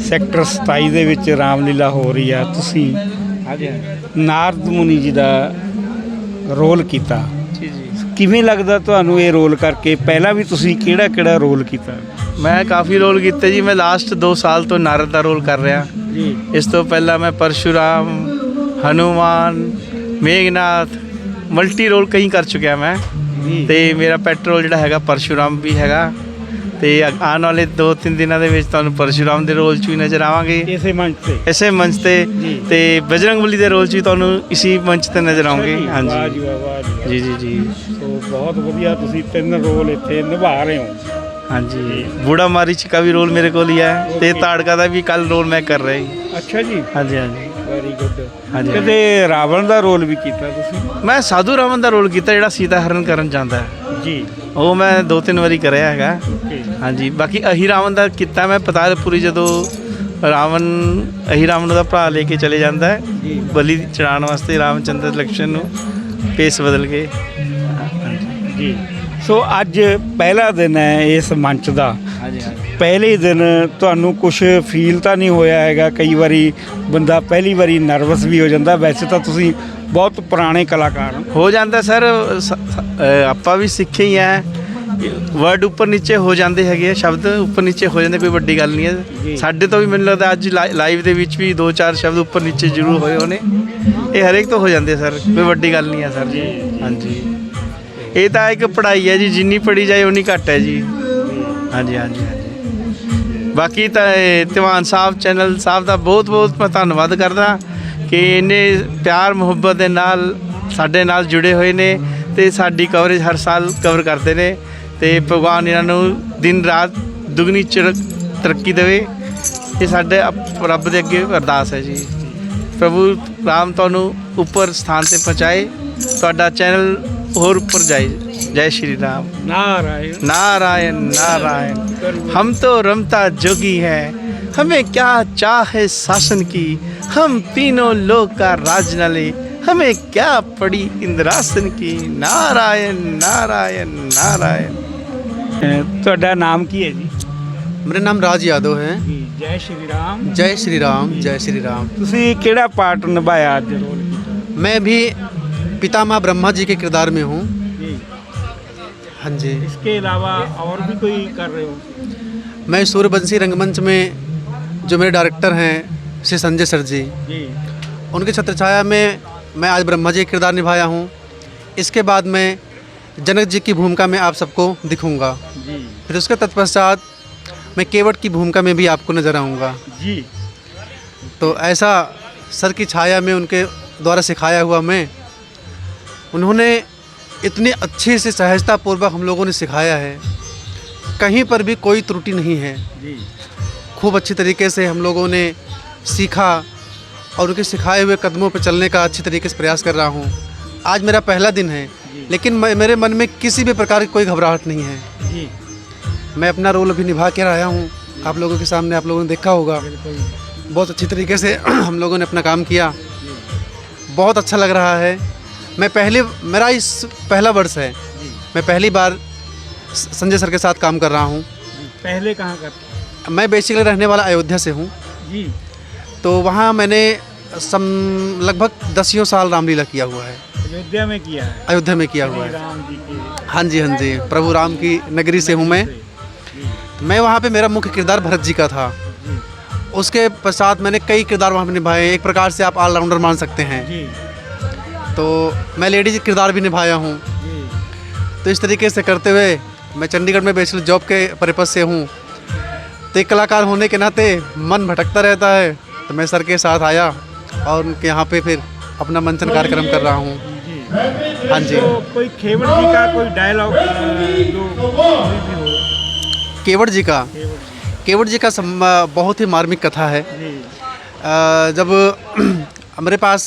ਸੈਕਟਰ 27 ਦੇ ਵਿੱਚ ਰਾਮਲੀਲਾ ਹੋ ਰਹੀ ਆ, ਤੁਸੀਂ ਨਾਰਦ ਮੁਨੀ ਜੀ ਦਾ ਰੋਲ ਕੀਤਾ। ਜੀ ਜੀ। ਕਿਵੇਂ ਲੱਗਦਾ ਤੁਹਾਨੂੰ ਇਹ ਰੋਲ ਕਰਕੇ? ਪਹਿਲਾਂ ਵੀ ਤੁਸੀਂ ਕਿਹੜਾ ਰੋਲ ਕੀਤਾ? ਮੈਂ ਕਾਫੀ ਰੋਲ ਕੀਤੇ ਜੀ। ਮੈਂ ਲਾਸਟ 2 ਸਾਲ ਤੋਂ ਨਾਰਦ ਦਾ ਰੋਲ ਕਰ ਰਿਹਾ ਜੀ। ਇਸ ਤੋਂ ਪਹਿਲਾਂ ਮੈਂ ਪਰਸ਼ੂਰਾਮ, ਹਨੂਮਾਨ, ਮੇਘਨਾਥ, ਮਲਟੀ ਰੋਲ ਕਈ ਕਰ ਚੁੱਕਿਆ ਮੈਂ। ਤੇ ਮੇਰਾ ਪੈਟ ਰੋਲ ਜਿਹੜਾ ਹੈਗਾ ਪਰਸ਼ੂਰਾਮ ਵੀ ਹੈਗਾ। ਤੇ ਆਉਣ ਵਾਲੇ 2-3 ਦਿਨਾਂ ਦੇ ਵਿੱਚ ਤੁਹਾਨੂੰ ਪਰਸ਼ੂਰਾਮ ਦੇ ਰੋਲ 'ਚ ਵੀ ਨਜ਼ਰ ਆਵਾਂਗੇ, ਇਸੇ ਮੰਚ ਤੇ। ਤੇ ਬਜਰੰਗਬਲੀ ਦੇ ਰੋਲ 'ਚ ਵੀ ਤੁਹਾਨੂੰ ਇਸੀ ਮੰਚ ਤੇ ਨਜ਼ਰ ਆਉਂਗੇ। ਹਾਂਜੀ ਜੀ ਜੀ ਜੀ। ਸੋ ਬਹੁਤ ਵਧੀਆ, ਤੁਸੀਂ 3 ਰੋਲ ਇੱਥੇ ਨਿਭਾ ਰਹੇ ਹੋ। ਹਾਂਜੀ, ਬੂੜਾ ਮਾਰੀਚ ਦਾ ਵੀ ਰੋਲ ਮੇਰੇ ਕੋਲ ਹੀ ਹੈ ਤੇ ਤਾੜਕਾ ਦਾ ਵੀ ਕੱਲ ਰੋਲ ਮੈਂ ਕਰ ਰਿਹਾ ਜੀ। ਅੱਛਾ ਜੀ। ਹਾਂਜੀ ਹਾਂਜੀ, ਵੈਰੀ ਗੁੱਡ। ਹਾਂਜੀ। ਕਦੇ ਰਾਵਣ ਦਾ ਰੋਲ ਵੀ ਕੀਤਾ ਤੁਸੀਂ? ਮੈਂ ਸਾਧੂ ਰਾਵਣ ਦਾ ਰੋਲ ਕੀਤਾ, ਜਿਹੜਾ ਸੀਤਾ ਹਰਨ ਕਰਨ ਜਾਂਦਾ ਹੈ ਜੀ। ਉਹ ਮੈਂ 2-3 ਵਾਰੀ ਕਰਿਆ ਹੈਗਾ। ਹਾਂਜੀ, ਬਾਕੀ ਅਹੀ ਰਾਵਣ ਦਾ ਕੀਤਾ ਮੈਂ ਪਤਾਲਪੁਰੀ, ਜਦੋਂ ਅਹੀ ਰਾਵਣ ਦਾ ਭਰਾ ਲੈ ਕੇ ਚਲੇ ਜਾਂਦਾ ਹੈ ਬਲੀ ਚੜਾਉਣ ਵਾਸਤੇ ਰਾਮ ਚੰਦਰ ਲਕਸ਼ਮਣ ਨੂੰ, ਪੇਸ ਬਦਲ ਕੇ। ਜੀ। ਸੋ ਅੱਜ ਪਹਿਲਾ ਦਿਨ ਹੈ ਇਸ ਮੰਚ ਦਾ। ਹਾਂਜੀ ਹਾਂਜੀ। ਪਹਿਲੇ ਦਿਨ ਤੁਹਾਨੂੰ ਕੁਝ ਫੀਲ ਤਾਂ ਨਹੀਂ ਹੋਇਆ ਹੈਗਾ? ਕਈ ਵਾਰੀ ਬੰਦਾ ਪਹਿਲੀ ਵਾਰੀ ਨਰਵਸ ਵੀ ਹੋ ਜਾਂਦਾ। ਵੈਸੇ ਤਾਂ ਤੁਸੀਂ ਬਹੁਤ ਪੁਰਾਣੇ ਕਲਾਕਾਰ ਹੋ ਜਾਂਦਾ ਸਰ, ਆਪਾਂ ਵੀ ਸਿੱਖੇ ਹੀ ਹੈ। ਵਰਡ ਉੱਪਰ ਨੀਚੇ ਹੋ ਜਾਂਦੇ ਹੈਗੇ ਆ, ਸ਼ਬਦ ਉੱਪਰ ਨੀਚੇ ਹੋ ਜਾਂਦੇ, ਕੋਈ ਵੱਡੀ ਗੱਲ ਨਹੀਂ ਹੈ। ਸਾਡੇ ਤੋਂ ਵੀ ਮੈਨੂੰ ਲੱਗਦਾ ਅੱਜ ਲਾਈਵ ਦੇ ਵਿੱਚ ਵੀ 2-4 ਸ਼ਬਦ ਉੱਪਰ ਨੀਚੇ ਜ਼ਰੂਰ ਹੋਏ ਹੋਣੇ। ਇਹ ਹਰੇਕ ਤੋਂ ਹੋ ਜਾਂਦੇ ਸਰ, ਕੋਈ ਵੱਡੀ ਗੱਲ ਨਹੀਂ ਹੈ ਸਰ ਜੀ। ਹਾਂਜੀ, ਇਹ ਤਾਂ ਇੱਕ ਪੜ੍ਹਾਈ ਹੈ ਜੀ, ਜਿੰਨੀ ਪੜ੍ਹੀ ਜਾਏ ਉਨੀ ਘੱਟ ਹੈ ਜੀ। ਹਾਂਜੀ ਹਾਂਜੀ ਹਾਂਜੀ। ਬਾਕੀ ਤਾਂ ਧੀਵਾਨ ਸਾਹਿਬ ਚੈਨਲ ਸਾਹਿਬ ਦਾ ਬਹੁਤ ਬਹੁਤ ਮੈਂ ਧੰਨਵਾਦ ਕਰਦਾ ਕਿ ਇੰਨੇ ਪਿਆਰ ਮੁਹੱਬਤ ਦੇ ਨਾਲ ਸਾਡੇ ਨਾਲ ਜੁੜੇ ਹੋਏ ਨੇ ਤੇ ਸਾਡੀ ਕਵਰੇਜ ਹਰ ਸਾਲ ਕਵਰ ਕਰਦੇ ਨੇ। ਤੇ ਭਗਵਾਨ ਇਹਨਾਂ ਨੂੰ ਦਿਨ ਰਾਤ ਦੁਗਣੀ ਤਰੱਕੀ ਦੇਵੇ। ਇਹ ਸਾਡੇ ਰੱਬ ਦੇ ਅੱਗੇ ਅਰਦਾਸ ਹੈ ਜੀ। ਪ੍ਰਭੂ ਰਾਮ ਤੁਹਾਨੂੰ ਉੱਪਰ ਸਥਾਨ ਤੇ ਪਹੁੰਚਾਏ, ਤੁਹਾਡਾ ਚੈਨਲ और ऊपर जाए। जय श्री राम। नारायण नारायण नारायण। हम तो रमता जोगी है, हमें क्या चाह है शासन की, हम तीनों लोक का राज न ले, हमें क्या पड़ी इंद्रासन की। नारायण नारायण नारायण। ਤੁਹਾਡਾ ਨਾਮ ਕੀ ਹੈ ਜੀ? मेरा नाम राज यादव है। ਜੀ। ਜੈ ਸ਼੍ਰੀ ਰਾਮ। जय श्री राम, जय श्री राम। ਤੁਸੀਂ ਕਿਹੜਾ ਪਾਰਟ ਨਿਭਾਇਆ ਅੱਜ ਰੋਲ? मैं भी पितामह ब्रह्मा जी के किरदार में हूँ। जी। हाँ जी। इसके अलावा और भी कोई कर रहे हो? मैं सूर्यवंशी रंगमंच में जो मेरे डायरेक्टर हैं श्री संजय सर जी, उनकी छत्रछाया में मैं आज ब्रह्मा जी का किरदार निभाया हूँ। इसके बाद मैं जनक जी की भूमिका में आप सबको दिखूँगा जी। फिर उसके तत्पश्चात मैं केवट की भूमिका में भी आपको नजर आऊँगा जी। तो ऐसा सर की छाया में उनके द्वारा सिखाया हुआ मैं, उन्होंने इतनी अच्छी से सहजतापूर्वक हम लोगों ने सिखाया है, कहीं पर भी कोई त्रुटि नहीं है जी। खूब अच्छी तरीके से हम लोगों ने सीखा और उनके सिखाए हुए कदमों पर चलने का अच्छी तरीके से प्रयास कर रहा हूँ। आज मेरा पहला दिन है, लेकिन मेरे मन में किसी भी प्रकार की कोई घबराहट नहीं है जी। मैं अपना रोल अभी निभा कर आया हूँ, आप लोगों के सामने आप लोगों ने देखा होगा। बहुत अच्छी तरीके से हम लोगों ने अपना काम किया, बहुत अच्छा लग रहा है। मेरा इस पहला वर्ष है, मैं पहली बार संजय सर के साथ काम कर रहा हूँ। पहले कहाँ करते? मैं बेसिकली रहने वाला अयोध्या से हूँ जी। तो वहाँ मैंने लगभग 10 साल रामलीला किया हुआ है। अयोध्या में किया है? अयोध्या में किया हुआ है। राम जी की। हाँ जी हाँ जी, प्रभु राम की नगरी से हूँ मैं वहाँ पे मेरा मुख्य किरदार भरत जी का था। उसके पश्चात मैंने कई किरदार वहाँ पे निभाए। एक प्रकार से आप ऑलराउंडर मान सकते हैं जी। तो मैं लेडीज किरदार भी निभाया हूँ। तो इस तरीके से करते हुए मैं चंडीगढ़ में बैचलर जॉब के पर्पज़ से हूँ, तो एक कलाकार होने के नाते मन भटकता रहता है, तो मैं सर के साथ आया और उनके यहाँ पे फिर अपना मंचन कार्यक्रम कर रहा हूँ। हाँ जी। तो कोई खेवड़ जी का कोई डायलॉग केवट जी का बहुत ही मार्मिक कथा है। जब हमारे पास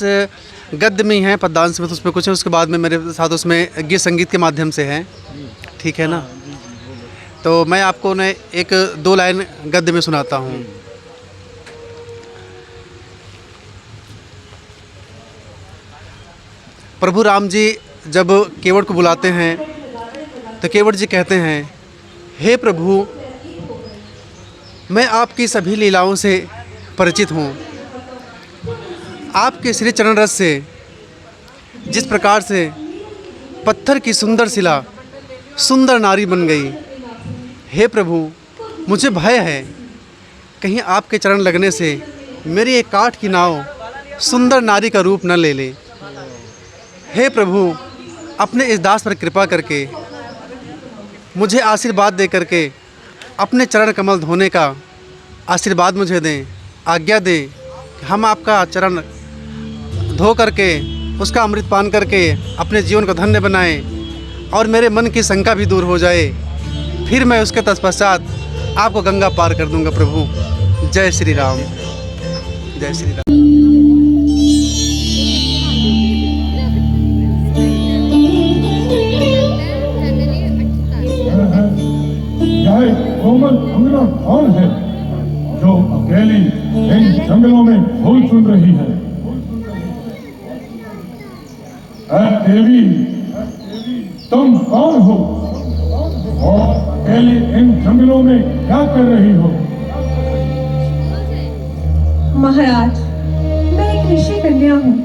गद्य में ही है, पद्यांश में तो उसमें कुछ है, उसके बाद में मेरे साथ उसमें गीत संगीत के माध्यम से है, ठीक है ना। तो मैं आपको ने एक दो लाइन गद्य में सुनाता हूँ। प्रभु राम जी जब केवट को बुलाते हैं तो केवट जी कहते हैं, हे प्रभु, मैं आपकी सभी लीलाओं से परिचित हूँ। आपके श्री चरण रस से जिस प्रकार से पत्थर की सुंदर शिला सुंदर नारी बन गई, हे प्रभु, मुझे भय है कहीं आपके चरण लगने से मेरी एक काठ की नाव सुंदर नारी का रूप न ले ले। हे प्रभु, अपने इस दास पर कृपा करके मुझे आशीर्वाद दे करके अपने चरण कमल धोने का आशीर्वाद मुझे दें, आज्ञा दें कि हम आपका चरण धो करके उसका अमृत पान करके अपने जीवन को धन्य बनाएं और मेरे मन की शंका भी दूर हो जाए। फिर मैं उसके तत्पश्चात आपको गंगा पार कर दूंगा प्रभु। जय श्री राम, जय श्री राम। यह कोमल अंगना कौन है जो अकेली इन जंगलों में फूल चुन रही है? देवी, तुम कौन हो और अकेली इन जंगलों में क्या कर रही हो? महाराज, मैं एक ऋषि कन्या हूँ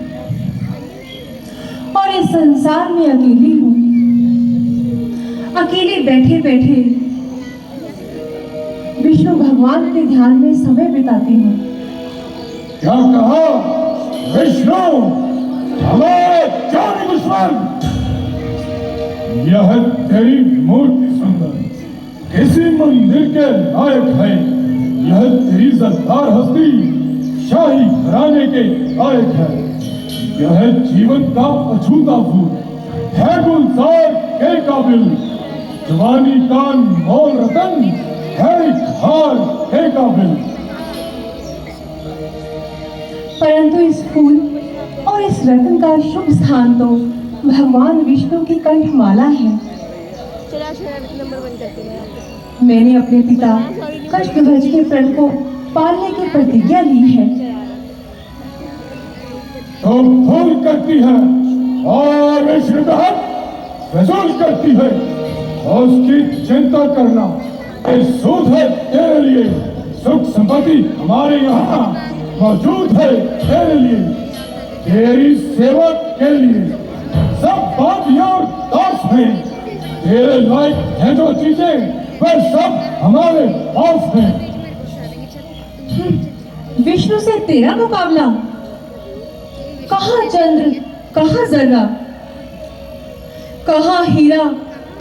और इस संसार में अकेली हूँ। अकेले बैठे बैठे विष्णु भगवान के ध्यान में समय बिताती हूँ। क्या कहा? विष्णु हमारे चार दुश्मन। यह तेरी मूर्ति सुंदर किसी मंदिर के लायक है। यह तेरी सत्तार हस्ती शाही घराने के लायक है। यह जीवन का अछूता फूल है, गुलजार के काबिल। जवानी का मोल रतन है, खार के काबिल। परंतु इस फूल और इस रत्न का शुभ स्थान तो भगवान विष्णु की कंठमाला है। मैंने अपने पिता कष्टध्वज के प्रण को पालने की प्रतिज्ञा ली है। तो भूल करती है और विष्णु का हक वसूल करती है और उसकी चिंता करना सूद है तेरे लिए। सुख संपत्ति हमारे यहाँ मौजूद है तेरे लिए, तेरी सेवा के लिए। सब बातियां और दास हैं, तेरे लायक हैं जो चीजें वह सब हमारे पास हैं। विष्णु से तेरा मुकाबला? कहाँ चंद्र, कहाँ जर्रा, कहाँ हीरा,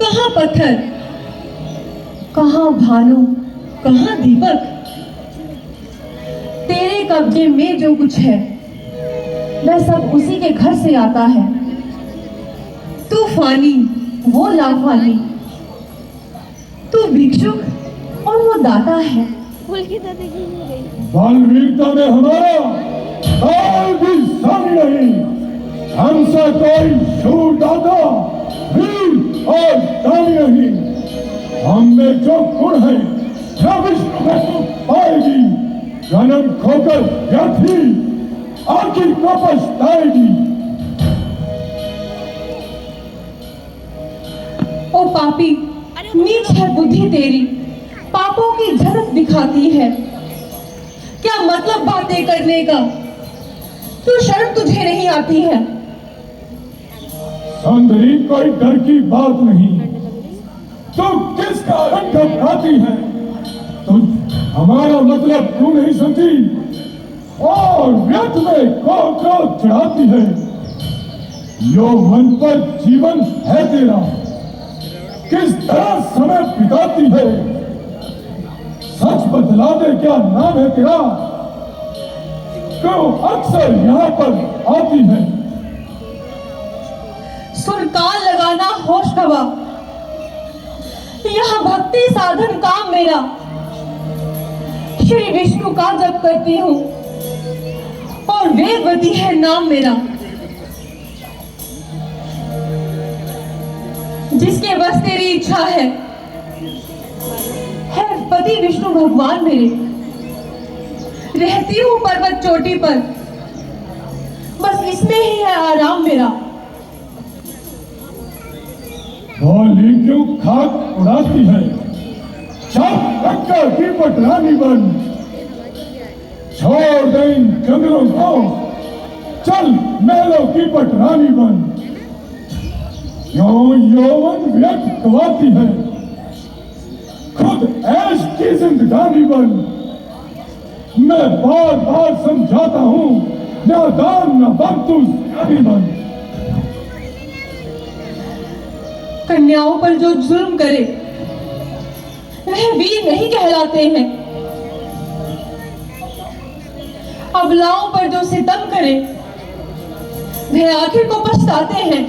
कहाँ पत्थर, कहाँ भानु, कहाँ दीपक। तेरे कब्जे में जो कुछ है वह सब उसी के घर से आता है। तू फानी, वो लाफानी। तू भिक्षुक और वो दाता है। बालवीरता में हमारा काल भी सानी नहीं। हमसे कोई शूर दाता, वीर और दानी नहीं। हममें जो गुण है न विष्णु में तो पाएगी। जन्म खोकर व्यर्थी आखिर को पछताएगी। ओ पापी, नीच है बुद्धि तेरी, पापों की झलक दिखाती है। क्या मतलब बातें करने का? तू शर्म तुझे नहीं आती है? सुंदरी, कोई डर की बात नहीं। तो किस कारण घबराती है? तुम हमारा मतलब क्यों नहीं समझी और व्यर्थ में क्रोध चढ़ाती है? यो मन पर जीवन है तेरा, किस तरह समय बिताती है। सच बतला दे क्या नाम है तेरा, क्यों अक्सर यहाँ पर आती है। सुरताल लगाना होश खबा, यह भक्ति साधन काम मेरा। श्री विष्णु का जप करती हूँ और वेदवती है नाम मेरा। जिसके बस तेरी इच्छा है पति विष्णु भगवान मेरे। रहती हूँ पर्वत चोटी पर, बस इसमें ही है आराम मेरा। भोली क्यों खाक उड़ाती है, चाप रखकर की पटरानी बन। छोड़ दे इन जंगलों को, चल महलों की पटरानी बन। क्यों यौवन व्यक्त गवाती है, खुद ऐश की जिंदगानी बन। मैं बार बार समझाता हूँ, नादान न बन तू ज्ञानी बन। कन्याओं पर जो जुल्म करे वह वीर नहीं कहलाते हैं। अबलाओं पर जो सितम करे वह आखिर को पछताते हैं।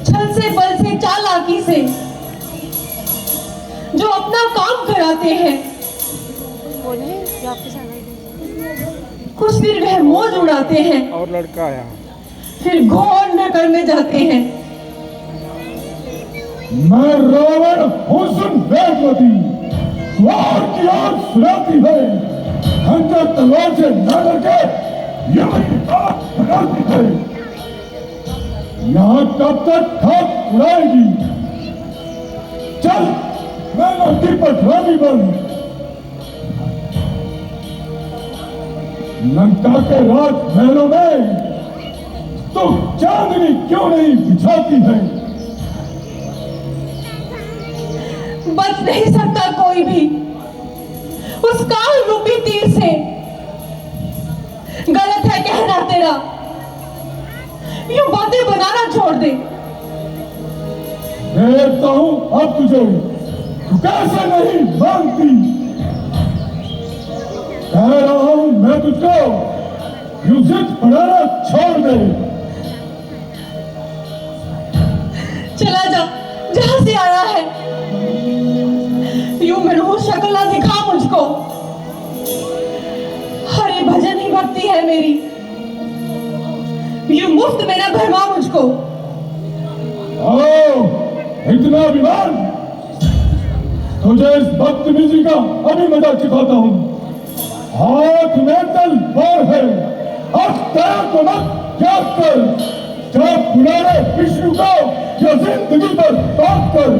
छल से बल से चालाकी से जो अपना काम कराते हैं, कुछ दिन वह मौज उड़ाते हैं और लड़का आया, फिर घोर नगर में जाते हैं। मैं रावण हूँ सुन वेदवती, द्वार की ओर सुनाती है। खंजर तलवार से न डरके यमन बात बनाती है। यहाँ कब तक खाक उड़ाएगी, चल मैं की पटरानी बन। लंका के राजमहलों में तो चांदनी क्यों नहीं बिछाती है। बच नहीं सकता कोई भी उस काल रूपी तीर से। गलत है कहना तेरा, यूं बातें बनाना छोड़ दे। देखता हूं अब तुझे, तू कैसे नहीं मानती। कह रहा हूं मैं तुझको, यूं जिद बढ़ाना छोड़ दे। चला जा जहां से आया है, यूं मनहूस शक्ल ना दिखा मुझको। हरे भजन ही भक्ति है मेरी, यूं मुफ्त में ना भरमा मुझको। आओ इतना अभिमान, तुझे इस बदतमीजी का अभी मजा चुकाता हूं। हाथ में तलवार है, अब तैयार को मत याद कर। जब बुलाए विष्णु को या जिंदगी पर बात कर।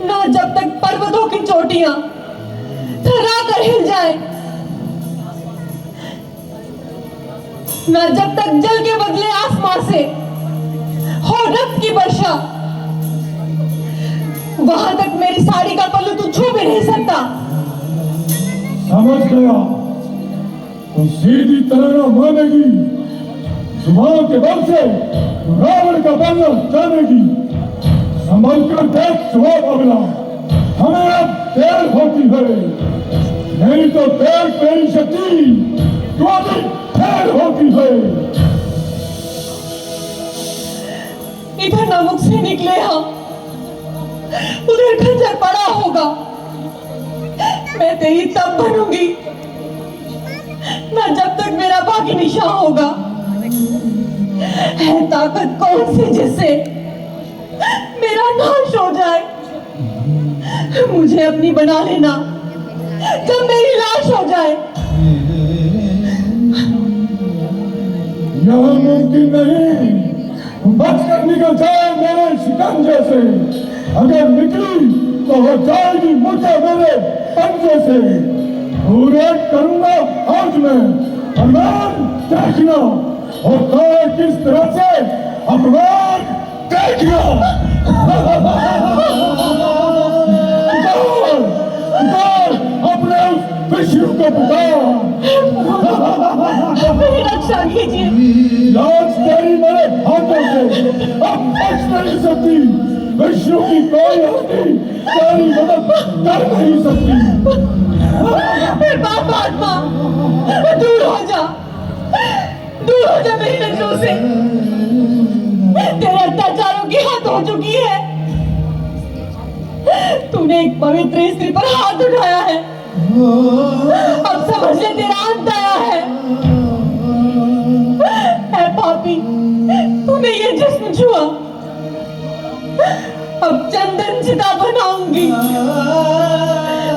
ना जब तक पर्वतों की चोटियां थर्रा कर हिल जाए, ना जब तक जल के बदले आसमां से हो रक्त की वर्षा, वहां तक मेरी साड़ी का पल्लू तू छू भी नहीं सकता। समझ गया, तो सीधी तरह न मानेगी। जुबान के बल से रावण का बनना जानेगी। संभल कर देख जवाब अगला, हमें अब देर होती है। नहीं तो देर मेरी शक्ति तो अभी देर होती है। इधर ना मुख से निकले हम, उधर खंजर पड़ा होगा। मैं तेरी तब बनूंगी ना जब तक मेरा बाकी निशान होगा। है ताकत कौन सी जिससे मेरा नाश हो जाए। मुझे अपनी बना लेना जब मेरी लाश हो जाए। यह मुमकिन नहीं, बचकर निकल जाए मेरे शिकंजे से। अगर निकली तो हो जाएगी मुझे मेरे पंजे से। पूरे करूंगा आज मैं अरमान, देखना होता है किस तरह से अपमान देखना। अपने उस विष्णु को पुकार, मेरी रक्षा कीजिए। लाज तेरी मेरे हाथों से अब विष्णु की कोई आदमी तेरी मदद कर नहीं सकती। परमात्मा, दूर हो जा मेरी नजरों से। तेरे अत्याचारों की हद हो चुकी है। तूने एक पवित्र स्त्री पर हाथ उठाया है, अब समझ ले तेरा अंत आया है। ऐ पापी, तूने ये जिस्म छुआ, अब चंदन चिता बनाऊंगी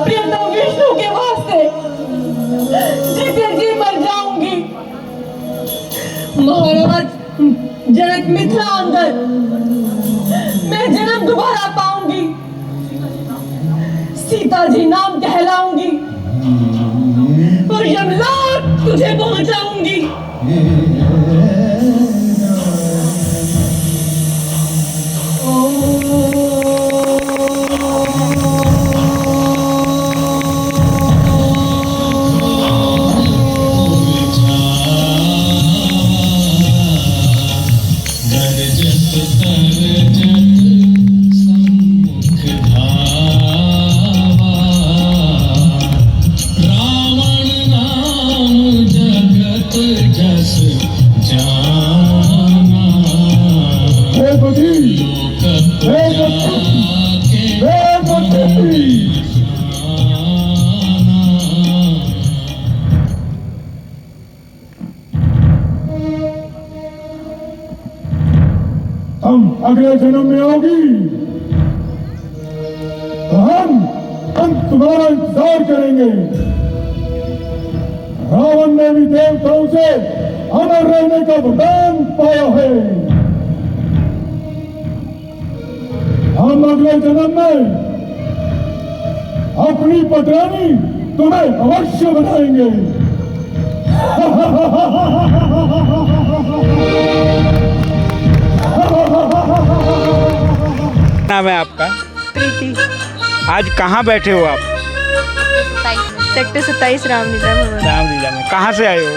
प्रियतम विष्णु के वास्ते, जिसे जी मर जाऊंगी। महाराज जनक मिथिला अंदर मैं जन्म दोबारा पाऊंगी, सीता जी नाम कहलाऊंगी और यमलोक तुझे पहुंचाऊंगी। हम अगले जन्म में होगी तो हम तुम्हारा इंतजार करेंगे। रावण ने भी देवताओं से अमर रहने का वरदान पाया है। हम अगले जन्म में अपनी पटरानी तुम्हें अवश्य बनाएंगे। नाम है आपका? प्रीति। आज कहाँ बैठे हो आप? सेक्टर 27 रामलीला भवन। रामलीला में कहाँ से आए हो?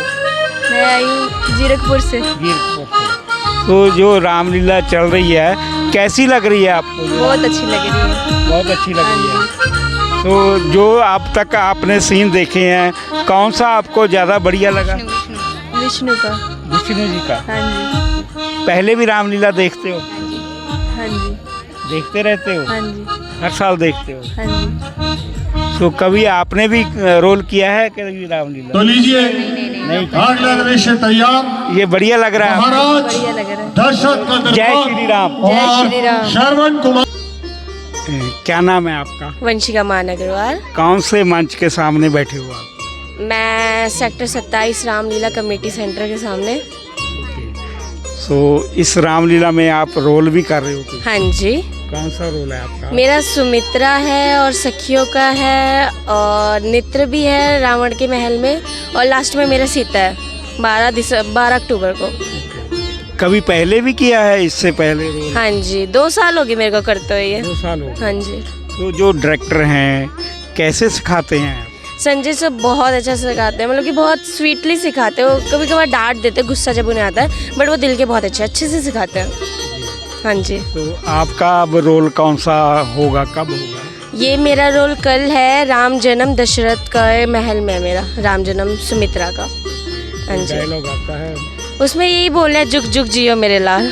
मैं आई हूँ जीरकपुर से। तो जो रामलीला चल रही है कैसी लग रही है आपको? बहुत अच्छी लग रही है। बहुत अच्छी लग रही है। तो जो अब तक आपने सीन देखे हैं, कौन सा आपको ज़्यादा बढ़िया लगा? विष्णु का। विष्णु जी का? हाँ जी। पहले भी रामलीला देखते हो? हाँ जी। देखते रहते हो? हाँ जी। हर साल देखते हो? हाँ जी। तो कभी आपने भी रोल किया है कभी रामलीला? तो लीजिए, नहीं। अगला दृश्य तैयार। ये बढ़िया लग रहा है। महाराज बढ़िया लग रहा है। दशरथ का जय दरबार श्री राम। जय श्री राम। श्रवण कुमार। क्या नाम है आपका? वंशिका मान अग्रवाल। कौन से मंच के सामने बैठे हो आप? मैं सेक्टर 27 रामलीला कमेटी सेंटर के सामने। सो इस रामलीला में आप रोल भी कर रहे हो कुछ? हाँ जी। कौन सा रोल है आपका? मेरा सुमित्रा है और सखियों का है और नित्र भी है रावण के महल में, और लास्ट में मेरा सीता है 12 अक्टूबर को। कभी पहले भी किया है इससे पहले रोल? हाँ जी, 2 साल हो गए मेरे को करते हुए ये। 2 साल हो गए। हाँ जी। तो जो डायरेक्टर हैं कैसे सिखाते हैं? संजय सर बहुत अच्छा सिखाते हैं, मतलब कि बहुत स्वीटली सिखाते हैं। वो कभी कभार डांट देते हैं गुस्सा जब उन्हें आता है, बट वो दिल के बहुत अच्छे से सिखाते हैं। हाँ जी। तो आपका अब रोल कौन सा होगा, कब होगा? ये मेरा रोल कल है, राम जन्म दशरथ का महल में, मेरा राम जन्म सुमित्रा का। हाँ जी। डायलॉग आपका है उसमें यही बोलना है, जुग जुग जियो मेरे लाल।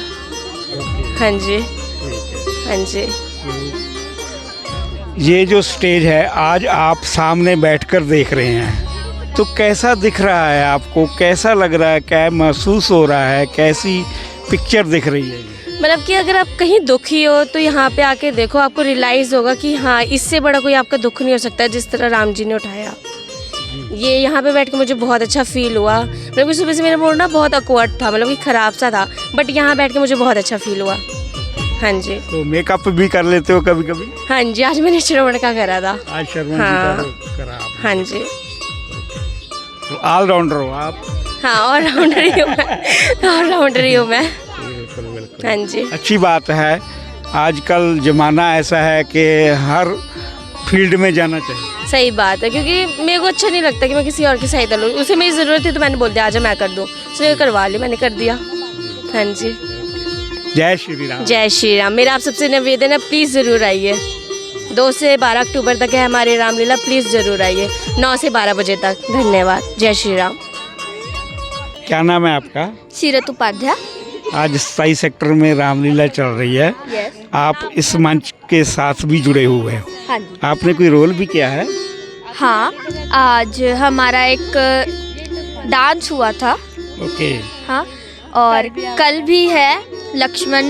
हाँ जी। हाँ जी। ये जो स्टेज है आज आप सामने बैठकर देख रहे हैं, तो कैसा दिख रहा है आपको? कैसा लग रहा है? क्या महसूस हो रहा है? कैसी पिक्चर दिख रही है? मतलब कि अगर आप कहीं दुखी हो तो यहाँ पे आके देखो, आपको रियलाइज़ होगा कि हाँ, इससे बड़ा कोई आपका दुख नहीं हो सकता जिस तरह राम जी ने उठाया। ये यहाँ पे बैठ के मुझे बहुत अच्छा फील हुआ। मतलब कि सुबह से मेरा मूड ना बहुत अकवर्ड था, मतलब कि ख़राब सा था, बट यहाँ बैठ के मुझे बहुत अच्छा फील हुआ। हाँ जी। तो मेकअप भी कर लेते हो कभी कभी? हाँ जी, आज मैंने श्रवण का करा था। आज श्रवण हाँ। का करा आपने। हाँ जी। तो ऑलराउंडर हो आप? हाँ, ऑलराउंडर ही हूँ मैं। ऑलराउंडर ही हूँ मैं। बिल्कुल बिल्कुल। हाँ जी। अच्छी बात है। आजकल ज़माना ऐसा है कि हर फील्ड में जाना चाहिए। सही बात है, क्योंकि मेरे को अच्छा नहीं लगता कि मैं किसी और की सहायता लूँ। उसे मेरी ज़रूरत थी तो मैंने बोल दिया आजा मैं कर दूँ, इसलिए करवा ली, मैंने कर दिया। हाँ जी। जय श्री राम। जय श्री राम। मेरा आप सबसे निवेदन है, प्लीज़ ज़रूर आइए। 2 से 12 अक्टूबर तक है हमारी रामलीला, प्लीज़ ज़रूर आइए 9 से 12 बजे तक। धन्यवाद। जय श्री राम। क्या नाम है आपका? सीरत उपाध्याय। आज 27 सेक्टर में रामलीला चल रही है। यस। आप इस मंच के साथ भी जुड़े हुए हो। हाँ जी। आपने कोई रोल भी किया है? हाँ, आज हमारा एक डांस हुआ था। ओके। हाँ, और कल भी है,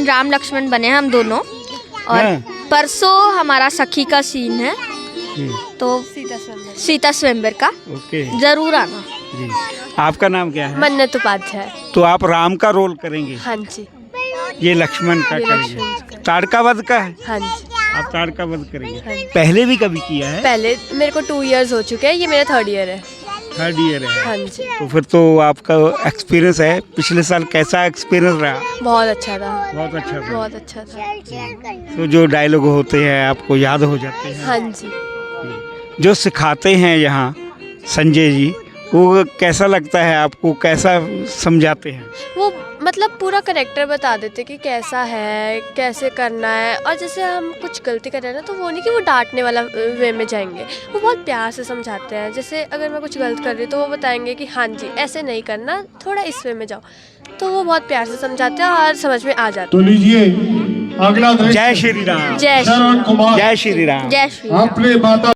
राम लक्ष्मण बने हम दोनों। और हाँ। परसों हमारा सखी का सीन है, तो सीता स्वयंवर का। ओके जरूर आना जी। आपका नाम क्या है? मन्नत उपाध्याय। तो आप राम का रोल करेंगे? हाँ जी। ये लक्ष्मण का करेंगे? ताड़कावध का है? हाँ जी। आप ताड़कावध करेंगे? पहले भी कभी किया है? पहले मेरे को 2 इयर्स हो चुके हैं, ये मेरा 3rd ईयर है। 3rd ईयर है। हाँ जी। तो फिर तो आपका एक्सपीरियंस है। पिछले साल कैसा एक्सपीरियंस रहा? बहुत अच्छा था। बहुत अच्छा था। बहुत अच्छा था। तो जो डायलॉग होते हैं आपको याद हो जाते हैं? हाँ जी। जो सिखाते हैं यहाँ संजय जी, वो कैसा लगता है आपको? कैसा समझाते हैं? वो मतलब पूरा करेक्टर बता देते कि कैसा है, कैसे करना है। और जैसे हम कुछ गलती कर रहे हैं ना, तो वो नहीं कि वो डांटने वाला वे में जाएंगे, वो बहुत प्यार से समझाते हैं। जैसे अगर मैं कुछ गलत कर रही हूँ तो वो बताएंगे कि हाँ जी ऐसे नहीं करना, थोड़ा इस वे में जाओ। तो वो बहुत प्यार से समझाते हैं और समझ में आ जाता है। तो लीजिए अगला दृश्य। जय श्री राम। जय श्री शरण राम। कुमार। जय श्री राम। जय श्री राम। अपने माता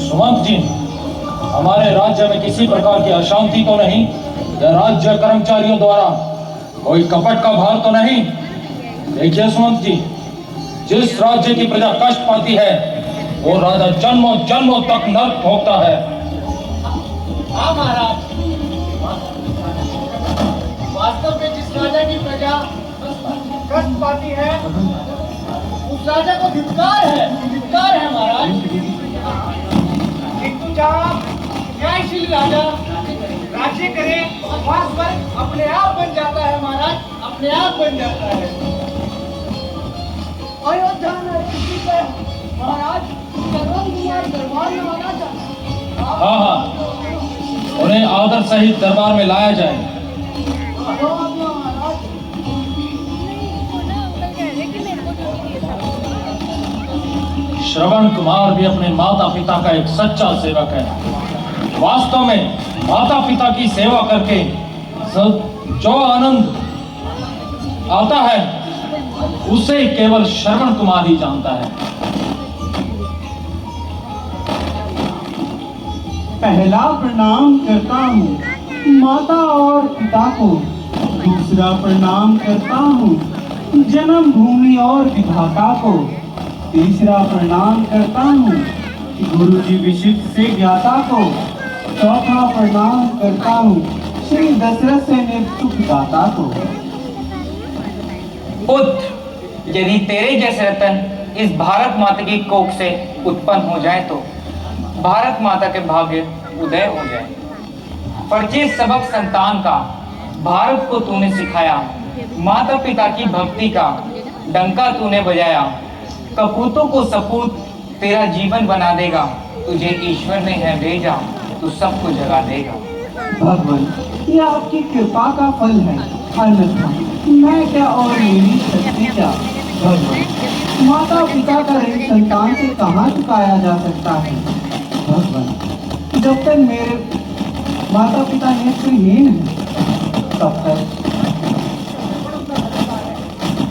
सुमंत जी, हमारे राज्य में किसी प्रकार की अशांति तो नहीं, या राज्य कर्मचारियों द्वारा कोई कपट का भार तो नहीं? देखिए सुमंत जी, जिस राज्य की प्रजा कष्ट पाती है वो राजा जन्मों जन्मों तक नर्क भोगता है। हाँ महाराज, वास्तव में जिस राजा की प्रजा कष्ट पाती है उस राजा को धिक्कार है महाराज। किंतु जहाँ न्यायशील राजा राज्य करे वहाँ स्वर्ग अपने आप बन जाता है महाराज, अपने आप बन जाता है। अयोध्या में किसी पे महाराज दरबार में आना चाहता। हाँ हाँ, उन्हें आदर सहित दरबार में लाया जाए। श्रवण कुमार भी अपने माता पिता का एक सच्चा सेवक है। वास्तव में माता पिता की सेवा करके जो आनंद आता है उसे केवल श्रवण कुमार ही जानता है। पहला प्रणाम करता हूँ माता और पिता को, दूसरा प्रणाम करता हूँ जन्म भूमि और विधाता को, तीसरा प्रणाम करता हूँ गुरु जी विशिष्ट से ज्ञाता को, चौथा प्रणाम करता हूँ श्री दशरथ से निर्सुख दाता को। पुत्र, यदि तेरे जैसे रतन इस भारत माता की कोख से उत्पन्न हो जाए तो भारत माता के भाग्य उदय हो जाए। पर जिस सबक संतान का भारत को तूने सिखाया, माता पिता की भक्ति का डंका तूने बजाया, कपूतों को सपूत तेरा जीवन बना देगा। तुझे ईश्वर ने है भेजा, तू सबको जगा देगा। भगवान, ये आपकी कृपा का फल है, अन्यथा मैं क्या और मेरी शक्ति क्या। भगवान, माता पिता का ऋण संतान से कहाँ चुकाया जा सकता है। भगवान, जब तक मेरे माता पिता नेत्रहीन हैं तब तक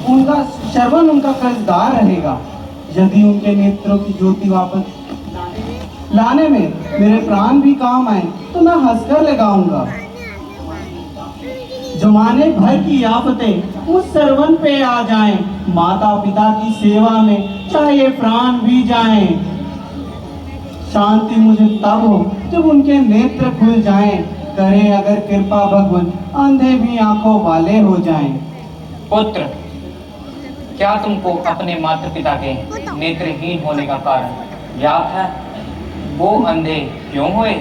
उनका श्रवण उनका कर्जदार रहेगा। यदि उनके नेत्रों की ज्योति वापस लाने में मेरे प्राण भी काम आए तो मैं हंसकर लगाऊंगा। जमाने भर की आफतें उस सरवन पे आ जाएं, माता पिता की सेवा में चाहे प्राण भी जाएं। शांति मुझे तब हो जब उनके नेत्र खुल जाएं, करें अगर कृपा भगवान अंधे भी आंखों वाले हो जाएं। पुत्र, क्या तुमको अपने माता पिता के नेत्रहीन होने का कारण याद है? वो अंधे क्यों हुए?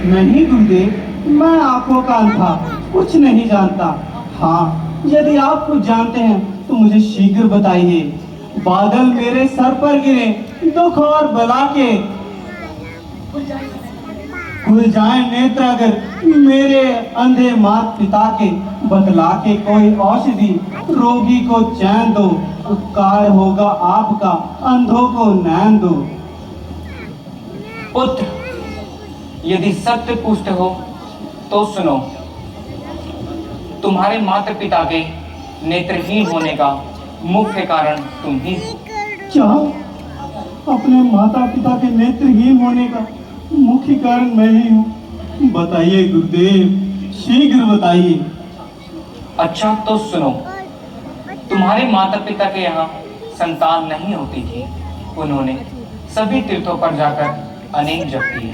नहीं गुरुदेव, मैं आंखों का अंधा कुछ नहीं जानता। हाँ, यदि आप कुछ जानते हैं तो मुझे शीघ्र बताइए। बादल मेरे सर पर गिरे, दुख और बला के खुल जाए नेत्र अगर मेरे अंधे माता पिता के। बतला के कोई औषधि रोगी को चैन दो, उपकार होगा आपका, अंधों को नैन दो। पुत्र, यदि सत्य पूछते हो तो सुनो। तुम्हारे माता पिता के नेत्रहीन होने का मुख्य कारण तुम ही हो। क्या अपने माता पिता के नेत्रहीन होने का मुख्य कारण मैं ही हूँ? बताइए गुरुदेव, शीघ्र बताइए। अच्छा तो सुनो। तुम्हारे माता पिता के यहाँ संतान नहीं होती थी। उन्होंने सभी तीर्थों पर जाकर अनेक जप किए।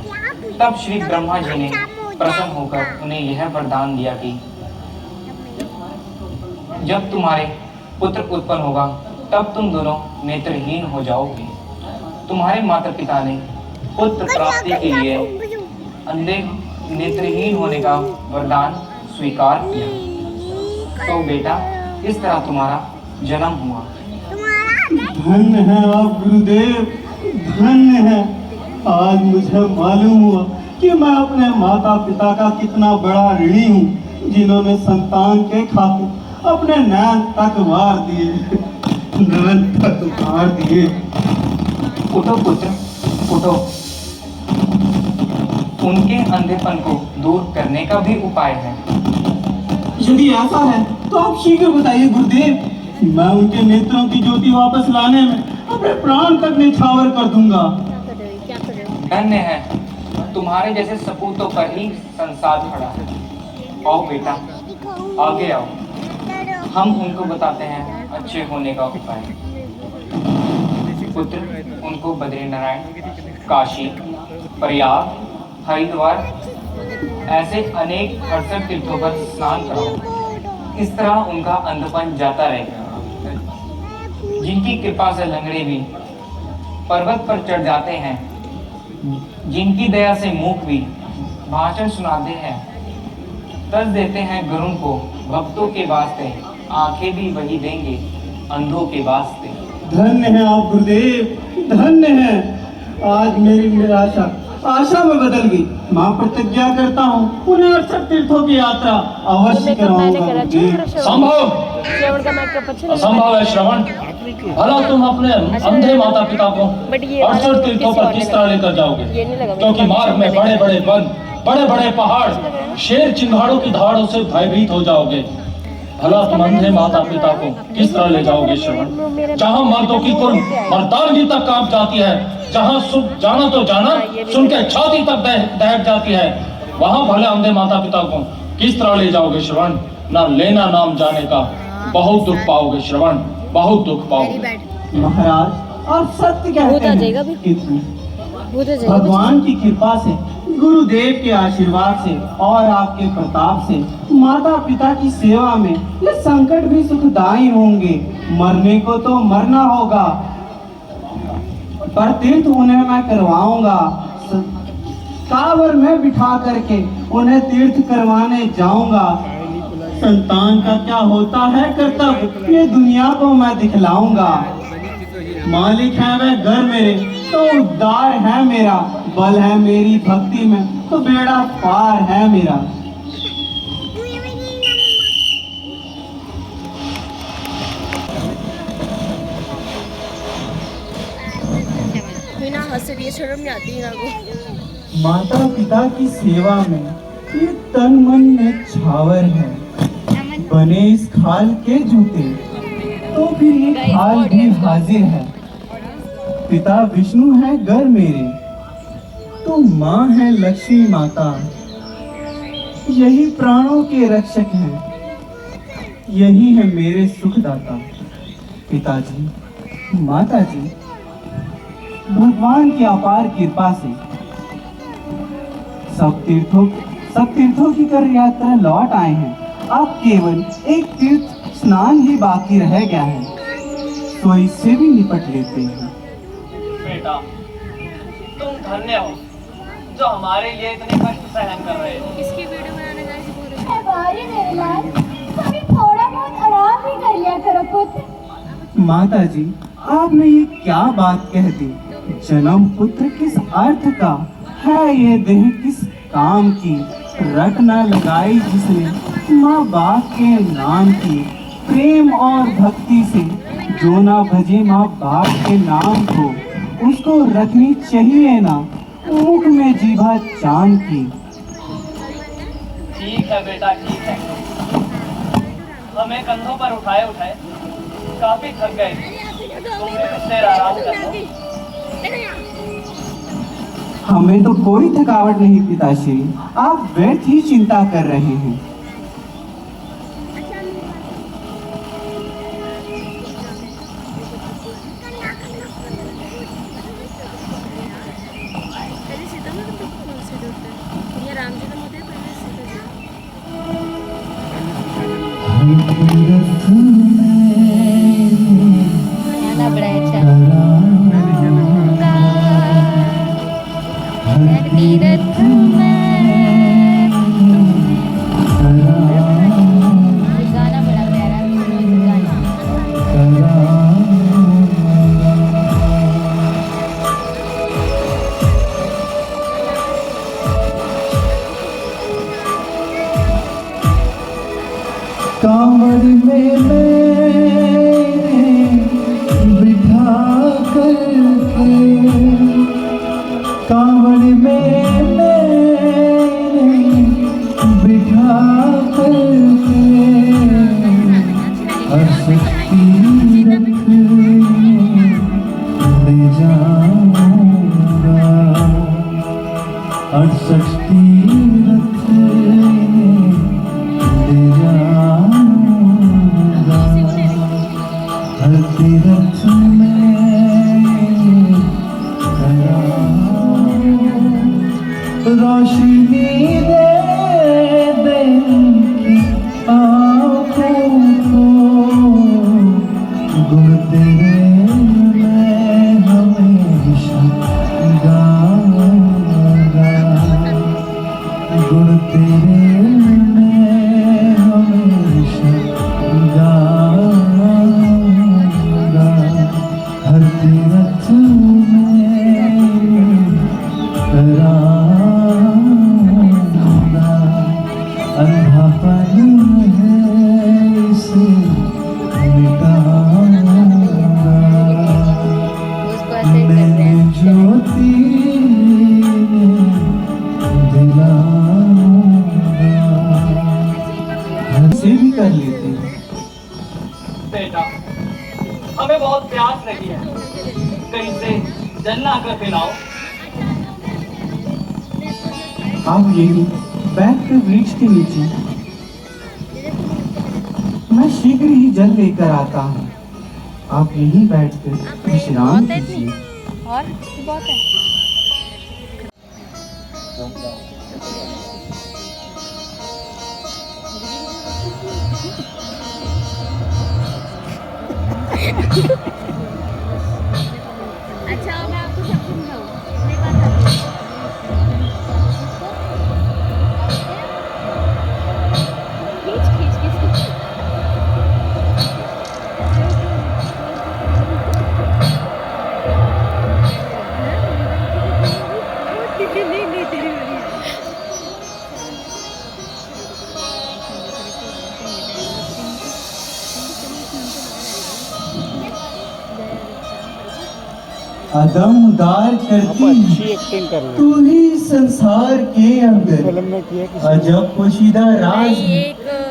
तब श्री ब्रह्मा जी ने प्रसन्न होकर उन्हें यह वरदान दिया कि जब तुम्हारे पुत्र उत्पन्न होगा तब तुम दोनों नेत्रहीन हो जाओगे। तुम्हारे माता पिता ने पुत्र प्राप्ति के लिए अंधे नेत्रहीन होने का वरदान स्वीकार किया। तो बेटा, इस तरह तुम्हारा जन्म हुआ। धन्य है आप गुरुदेव, धन्य है। आज मुझे मालूम हुआ कि मैं अपने माता पिता का कितना बड़ा ऋणी हूँ, जिन्होंने संतान के खातिर अपने नैन तक मार दिए, नैन तक मार दिए। उठो पुत्र, उठो। उनके अंधेपन को दूर करने का भी उपाय है। यदि ऐसा है तो आप शीघ्र बताइए गुरुदेव। मैं उनके नेत्रों की ज्योति वापस लाने में अपने प्राण तक न्यौछावर कर दूंगा। धन्य है, तुम्हारे जैसे सपूतों पर ही संसार खड़ा है। आओ बेटा, आगे आओ, हम उनको बताते हैं अच्छे होने का उपाय। पुत्र, उनको बद्रीनारायण, काशी, प्रयाग, हरिद्वार ऐसे अनेक 68 तीर्थों पर स्नान कराओ। इस तरह उनका अंधपन जाता रहेगा। जिनकी कृपा से लंगड़े भी पर्वत पर चढ़ जाते हैं, जिनकी दया से मूक भी भाषण सुनाते हैं, तज देते हैं गुरु को भक्तों के वास्ते, आंखें भी वही देंगे अंधों के वास्ते। धन्य है आप गुरुदेव, धन्य है। आज मेरी निराशा आशा में बदल गई। मैं प्रतिज्ञा करता हूँ उन्हें 68 तीर्थों की यात्रा अवश्य करवाऊंगा। संभव असंभव है श्रवण। भला तुम अपने अंधे माता पिता को 68 तीर्थों पर किस तरह लेकर जाओगे? क्योंकि मार्ग में बड़े बड़े वन, बड़े बड़े पहाड़, शेर चिंगाड़ों की धाड़ों से भयभीत हो जाओगे। भला तुम अंधे माता पिता को किस तरह ले जाओगे श्रवण? जहाँ मर्दों की कुर्म मर्दानगी तक कांप जाती है, जहाँ जाना तो जाना सुन के छाती तक दहक जाती है, वहाँ भले अंधे माता पिता को किस तरह ले जाओगे श्रवण? ना लेना नाम जाने का, बहुत दुख पाओगे श्रवण, बहुत दुख पाओगे। महाराज, आप सत्य कहते हैं। भगवान की कृपा से, गुरुदेव के आशीर्वाद से और आपके प्रताप से माता पिता की सेवा में ये संकट भी सुखदायी होंगे। मरने को तो मरना होगा, पर तीर्थ उन्हें मैं करवाऊंगा। कांवर में बिठा करके उन्हें तीर्थ करवाने जाऊंगा। संतान का क्या होता है कर्तव्य, ये दुनिया को मैं दिखलाऊंगा। मालिक है वह घर मेरे, तो उद्धार है मेरा। बल है मेरी भक्ति में, तो बेड़ा पार है मेरा। बिना हंसरी शर्म नहीं आती ना को। माता पिता की सेवा में ये तन मन में छावर है। बने इस खाल के जूते, तो फिर ये खाल भी हाजिर है। पिता विष्णु है घर मेरे, तो माँ है लक्ष्मी माता। यही प्राणों के रक्षक हैं, यही है मेरे सुखदाता। पिताजी, माताजी, भगवान की अपार कृपा से सब तीर्थों की कर यात्रा लौट आए हैं। अब केवल एक तीर्थ स्नान ही बाकी रह गया है, तो इससे भी निपट लेते हैं। बेटा, तुम धन्य हो जो हमारे लिए इतने कष्ट सहन कर रहे हो। इसकी वीडियो बनाने का बारी मेरे लाल, कभी थोड़ा बहुत आराम भी कर लिया करो पुत्र। माता जी, आपने ये क्या बात कह दी? जन्म पुत्र किस अर्थ का है, ये देह किस काम की? रट न लगाई जिसने माँ बाप के नाम की, प्रेम और भक्ति से जो ना भजे माँ बाप के नाम को, उसको रखनी चाहिए ना मुख में जीभा चांद की। ठीक है बेटा, ठीक है। हमें कंधों पर उठाए उठाए काफी थक गए थे। तुम भी कुछ देर आराम कर लो। हमें तो कोई थकावट नहीं पिताश्री, आप व्यर्थ ही चिंता कर रहे हैं। कांवड़ में बिठा करके, कांवड़ में बिठा करके, हर शक्ति रख ले जाऊंगा, हर शक्ति रख ले जाऊंगा, हर तीरथ में रोशनी दे की आँखों को, गुण तेरे मैं हमेशा गाऊंगा, गुण तेरे मैं हमेशा गाऊंगा, हर तीरथ में कराऊंगा, अंधापन है इसे मिटाऊंगा, मैं ज्योति से भी कर लेते हैं। बेटा, हमें बहुत प्यास लगी है, कहीं से जल ला कर पिलाओ। आप यही बैठ कर वृक्ष के नीचे, मैं शीघ्र ही जल लेकर आता हूँ। आप यही बैठ कर विश्राम कीजिए। और बहुत है। अच्छा, मैं आपको सब समझाऊँ। मेरे पास आती है। खींच खींच खींच। नहीं तेरी वाली। अदम उदार करती एक्टिंग कर रहे तू ही संसार के अंदर, फिल्म में किया किसी अजब पोशीदा राज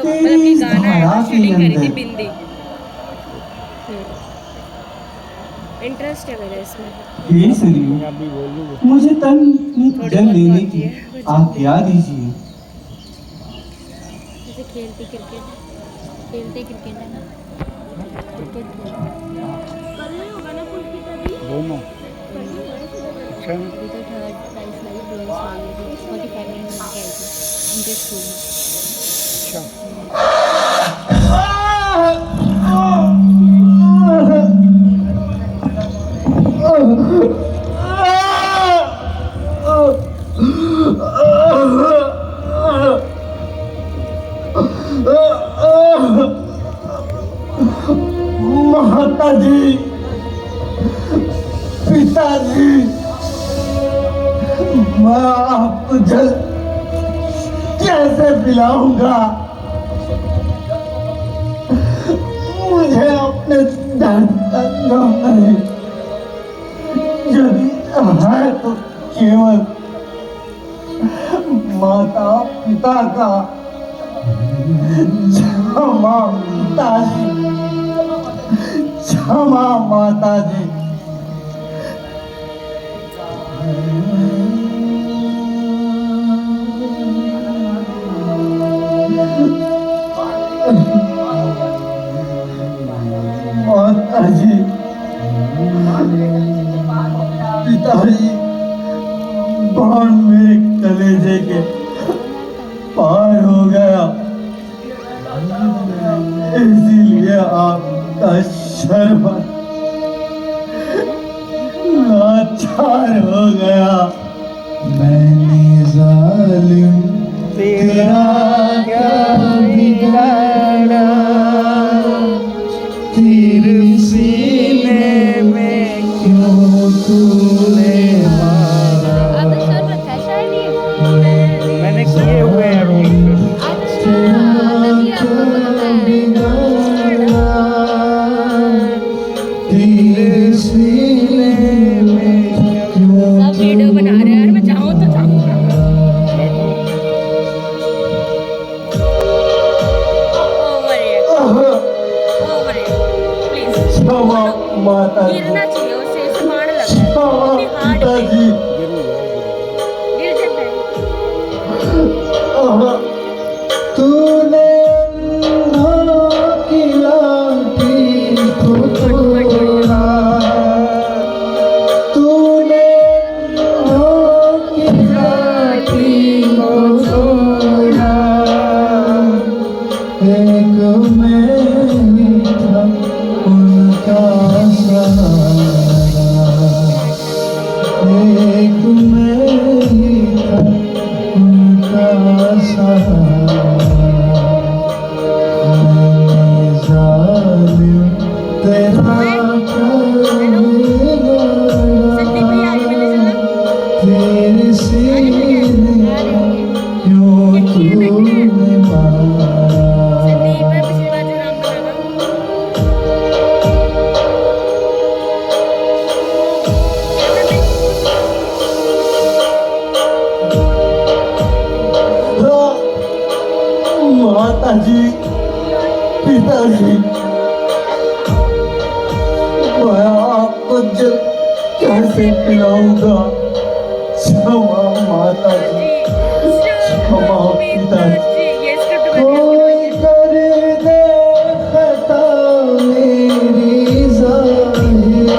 तेरी इस धारा के अंदर। इंटरेस्ट है मेरा इसमें। हे सरियों, मुझे तन जल लेने की आज्ञा दीजिए। जैसे खेलते क्रिकेट है ना, क्रिकेट कल नहीं होगा ना कुल की तभी दोनों। अच्छा, अभी तो थर्ड प्राइज लाई, ब्रॉन्ज लाई थी, 45 मिनट में आई थी उनके स्कूल में। माताजी, पिताजी, मैं आपको जल कैसे पिलाऊंगा? मुझे अपने दर्द का गम नहीं, यदि है तो केवल माता पिता का। क्षमा पिताजी, क्षमा माताजी। माताजी, पिताजी, बाण मेरे कलेजे के पार हो गया, इसीलिए आपका शरबत लाचार हो गया। मैंने जालिम तेरा क्या बिगाड़ा, तीर सीने में क्यों तूने मारा? मैंने किए हुए हैं रोल। वीडियो बना रहे हैं, मैं जाऊँ तो जाऊँगा। क्षमा माता, गिरना चाहिए उससे, उसे मार लगा क्षमा पिताजी। गिर जाता है। तूने अंधों की लाठी को तोड़ा, तूने अंधों की लाठी को तोड़ा, एक मैं ही था उनका सहारा, एक मैं ही था उनका सहारा। मैंने जालिम तेरा क्या बिगाड़ा, तेरे सीने क्यों तूने मारा? माताजी, पिताजी, मैं आपको जल कैसे पिलाऊंगा? क्षमा माताजी, क्षमा पिताजी। कोई कर दे खता मेरी जाहिर,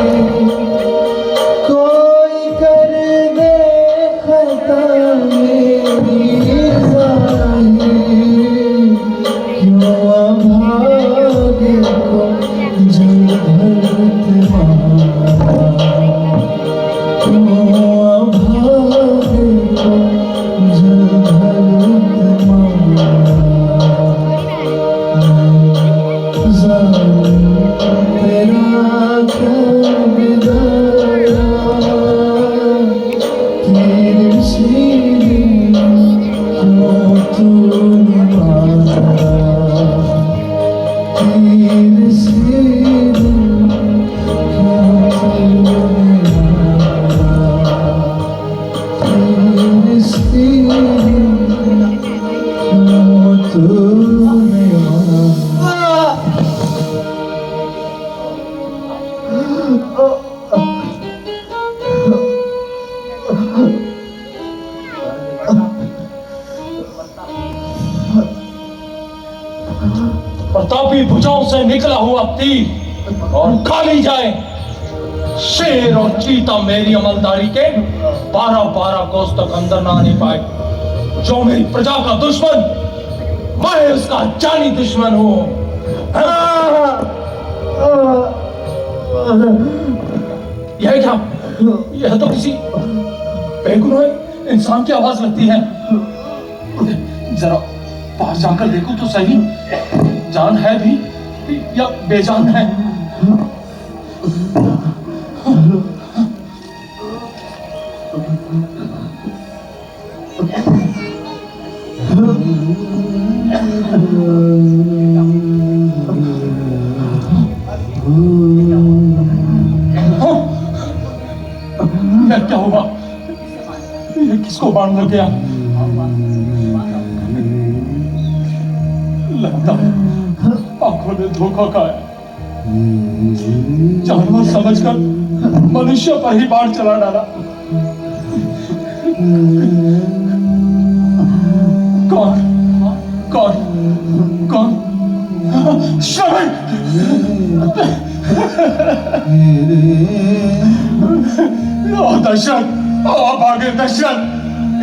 कोई कर दे खता मेरी जाहिर, क्यों अभागे को जल भरते मारा, क्यों अभागे को जल भरते मारा। जालिम तेरा क्या बिगाड़ा, तेरे सीने क्यों तूने मारा, तेरे सीने क्यों तूने मारा, तेरे सीने क्यों तूने मारा। प्रतापी भुजाओं से निकला हुआ तीर और खाली जाए। शेर और चीता मेरी अमलदारी के 12-12 कोस तक अंदर ना आने पाए। जो मेरी प्रजा का दुश्मन, मैं उसका जानी दुश्मन हूँ। यह क्या? यह तो किसी बेगुनाह इंसान की आवाज लगती है। जरा पास जाकर देखो तो सही, जान है भी या बेजान है। यह क्या हुआ? ये किसको बाण लग गया? लगता है आंखों ने धोखा खाया। जानवर समझकर मनुष्य पर ही बाण चला डाला। कौन कौन कौन? श्रवण! ओ दशरथ, ओ भागे दशरथ,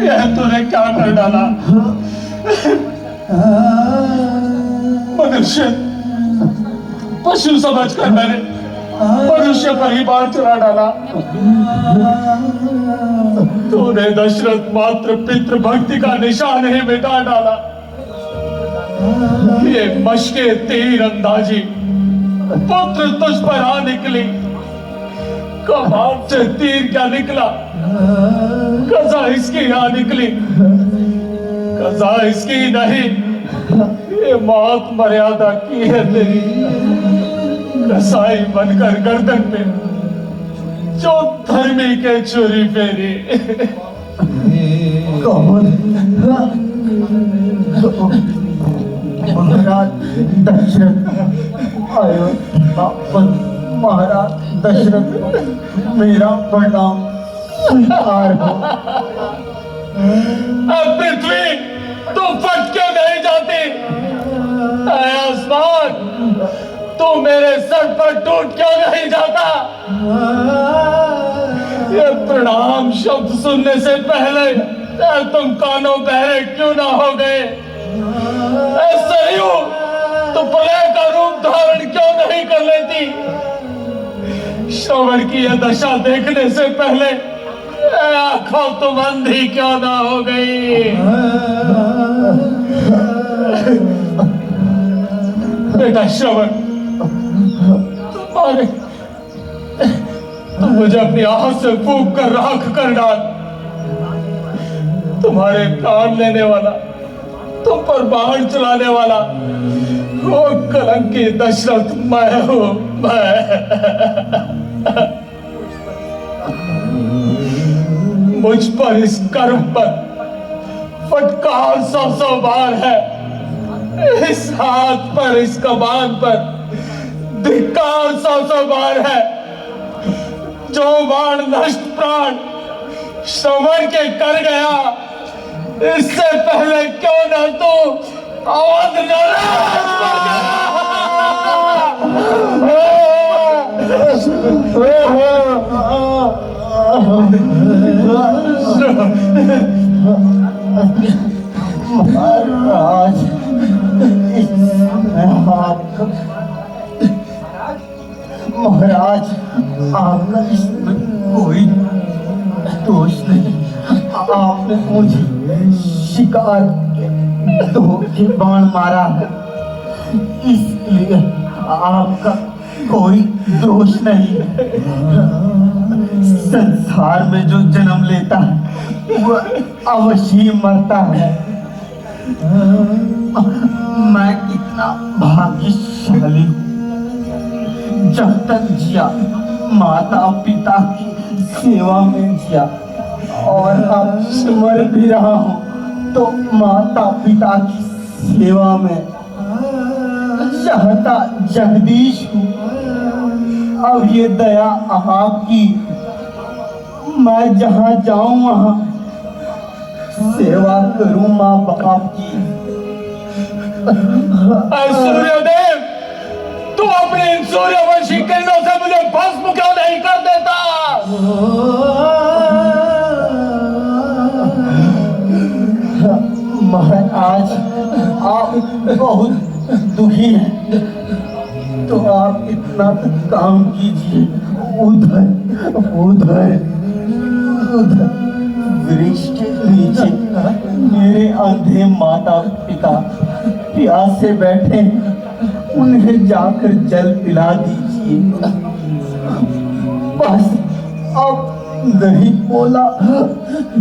यह तूने क्या कर डाला? मनुष्य पशु समझकर मैंने मनुष्य पर ही बाण चला डाला। तूने दशरथ मात्र पितृ भक्ति का निशान ही मिटा डाला। ये मशके तीर अंदाजी पुत्र तुझ पर आ निकली। कमान से तीर क्या निकला? कजा इसकी आ निकली। कजा इसकी नहीं, ये मौत मर्यादा की है तेरी। कसाई बनकर गर्दन पे जो धर्मी के छुरी फेरी। महाराज दशरथ, महाराज दशरथ, मेरा प्रणाम स्वीकार हो। पृथ्वी तू फट क्यों नहीं जाती? आसमान तू मेरे सर पर टूट क्यों नहीं जाता? ये प्रणाम शब्द सुनने से पहले तुम कानों बहरे क्यों ना हो गए? सरयू तो प्रलय का रूप धारण क्यों नहीं कर लेती? श्रवण की यह दशा देखने से पहले आंखों तुम अंधी क्यों ना हो गई? बेटा श्रवण, तुम मुझे अपनी आह से फूंक कर राख कर डाल। तुम्हारे प्राण लेने वाला, तुम पर बाण चलाने वाला वो कलंकी दशरथ मैं हूं, मैं। मुझ पर इस कर्म पर फटकार 100 बार है। इस हाथ पर, इस कमान पर धिक्कार 100 बार है। जो बाण नष्ट प्राण श्रवण के कर गया, इससे पहले क्यों न तू अवध नरेश बन महाराज, महाराज, आपका इसमें कोई दोष नहीं। आपने मुझे शिकार के धोखे बाण मारा है, इसलिए आपका कोई दोष नहीं। संसार में जो जन्म लेता है वह अवश्य मरता है। मैं कितना भाग्यशाली हूँ, जब तक जिया माता पिता की सेवा में जिया, और अब मर भी रहा हूँ तो माता पिता की सेवा में। चाहता जगदीश हूँ, अब ये दया आपकी, मैं जहाँ जाऊँ वहाँ सेवा करूँ माँ बाप की। सूर्यदेव, तू अपने इन सूर्यवंशी किरणों से मुझे भस्म क्यों नहीं कर देता? महाराज, आप बहुत दुखी हैं, तो आप इतना काम कीजिए। उधर उधर उधर वृक्ष के नीचे मेरे अंधे माता पिता प्यासे बैठे, उन्हें जाकर जल पिला दीजिए। बस अब नहीं बोला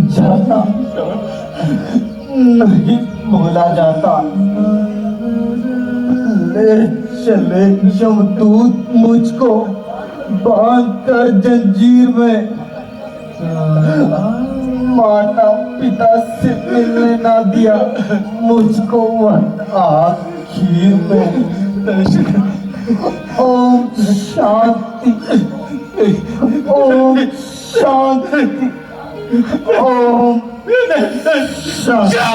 जाता, नहीं बोला जाता। चले चले यमदूत मुझको बांध कर जंजीर में माता पिता से मिलने ना दिया मुझको वह आखिर में। ओम शांति, ओम शांति, ओम शांति।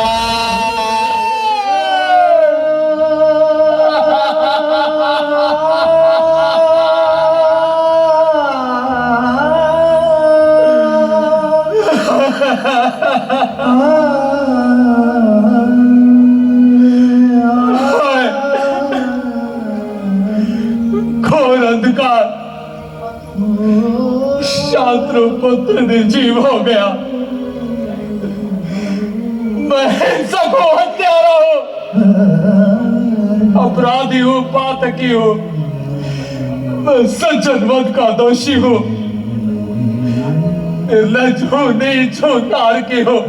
घोर अंधकार शास्त्रों पुत्र निर्जीव हो गया। मैं हिंसक हूँ, हत्यारा हूँ, अपराधी हूँ, पातकी हूँ, मैं सज्जन वध का दोषी हूँ, निर्लज हूँ, नीच हूँ, तारकी हूँ।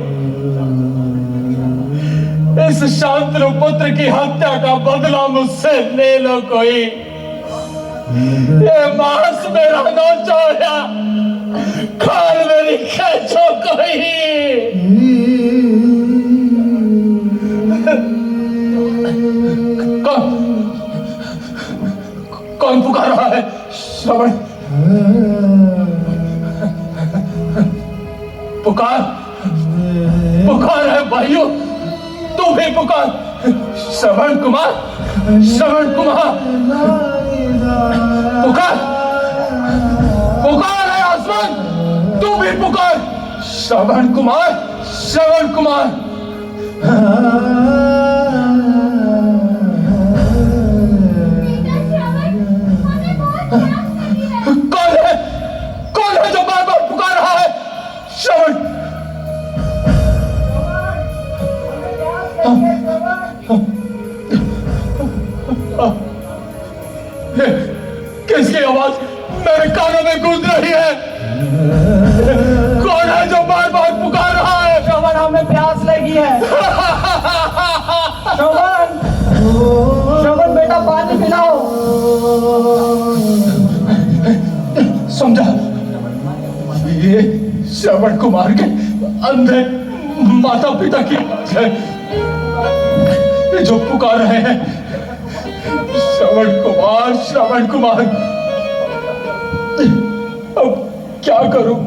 इस शांतनु पुत्र की हत्या का बदला मुझसे ले लो कोई। ये मांस मेरा नोचोया, खाल मेरी खींचो कोई। कौन पुकार रहा है? श्रवण पुकार, पुकार है भाइयों, तू भी पुकार। श्रवण कुमार, श्रवण कुमार, पुकार, पुकार है आसमान, तू भी पुकार। श्रवण कुमार, श्रवण कुमार। कौन है जो बार बार पुकार रहा है? श्रवण, किसकी आवाज मेरे कानों में गूंज रही है? कौन है जो बार बार पुकार रहा है? श्रवण, हमें प्यास लगी है। श्रवण, श्रवण बेटा पानी पिलाओ। समझा, ये श्रवण कुमार के अंधे माता पिता की आवाज है, ये जो पुकार रहे हैं। श्रवण कुमार, श्रवण कुमार, अब क्या करूं?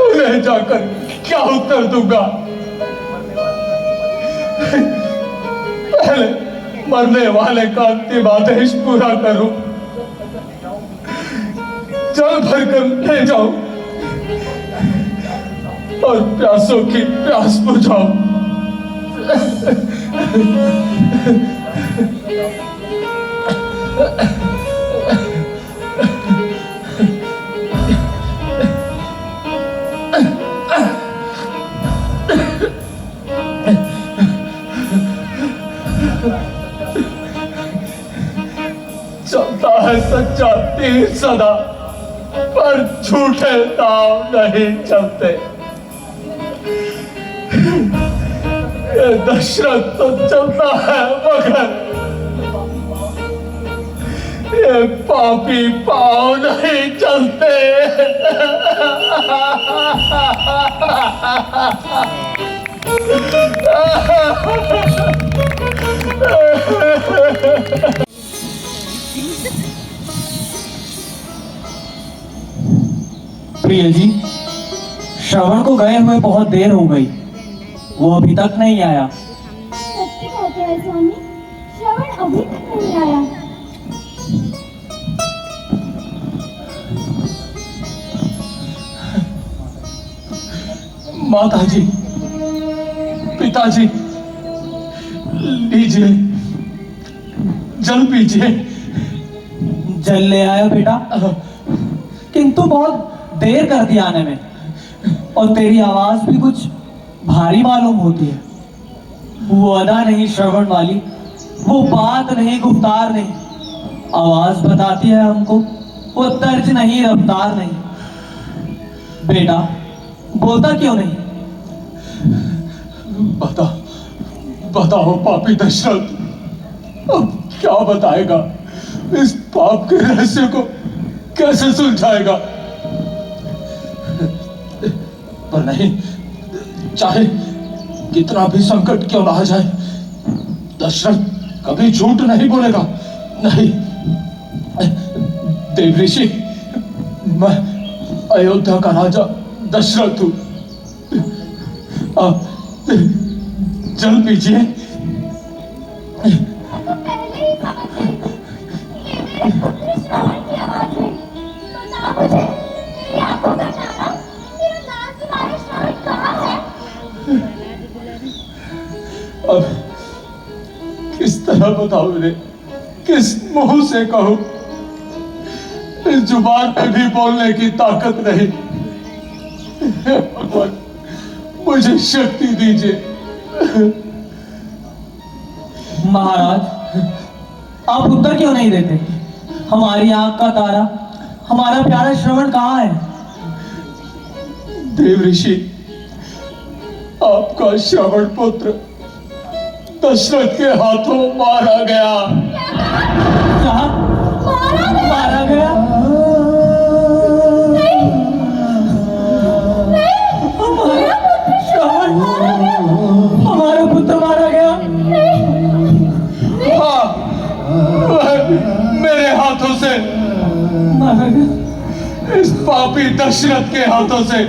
उन्हें जाकर क्या उत्तर दूंगा? पहले मरने वाले का अंतिम आदेश पूरा करूं, जल भरकर ले जाऊं और प्यासों की प्यास बुझाऊं। चलता है सच्चा तीर सदा, पर झूठे दाव नहीं चलते। ये दशरथ तो चलता है मगर ये पापी पाँव नहीं चलते। प्रिय जी, श्रवण को गए हुए बहुत देर हो गई, वो अभी तक नहीं आया। सत्य कहते हैं स्वामी, श्रवण अभी तक नहीं आया। माताजी, पिताजी, लीजिए, जल पीजिए। जल ले आया बेटा, किंतु बहुत देर कर दिया आने में, और तेरी आवाज भी कुछ भारी मालूम होती है। वो अदा नहीं श्रवण वाली, वो बात नहीं, गुफ्तार नहीं, आवाज बताती है हमको, वो तर्ज नहीं, रफ्तार नहीं। बेटा बोलता क्यों नहीं? बताओ पापी दशरथ, अब क्या बताएगा, इस पाप के रहस्य को कैसे सुलझाएगा। पर नहीं, चाहे कितना भी संकट क्यों ना आ जाए, दशरथ कभी झूठ नहीं बोलेगा। नहीं देव ऋषि, मैं अयोध्या का राजा दशरथ हूं। आप जल पीजिए। अब किस तरह बताऊं इन्हें, किस मुंह से कहूं, इस जुबान में भी बोलने की ताकत नहीं। भगवान मुझे शक्ति दीजिए। महाराज, आप उत्तर क्यों नहीं देते? हमारी आंख का तारा, हमारा प्यारा श्रवण कहाँ है? देव ऋषि, आपका श्रवण पुत्र दशरथ के हाथों मारा गया। कहाँ? मारा गया? हमारा श्रवण, हमारा पुत्र मारा गया? हाँ, मेरे हाथों से मारा गया? इस पापी दशरथ के हाथों से।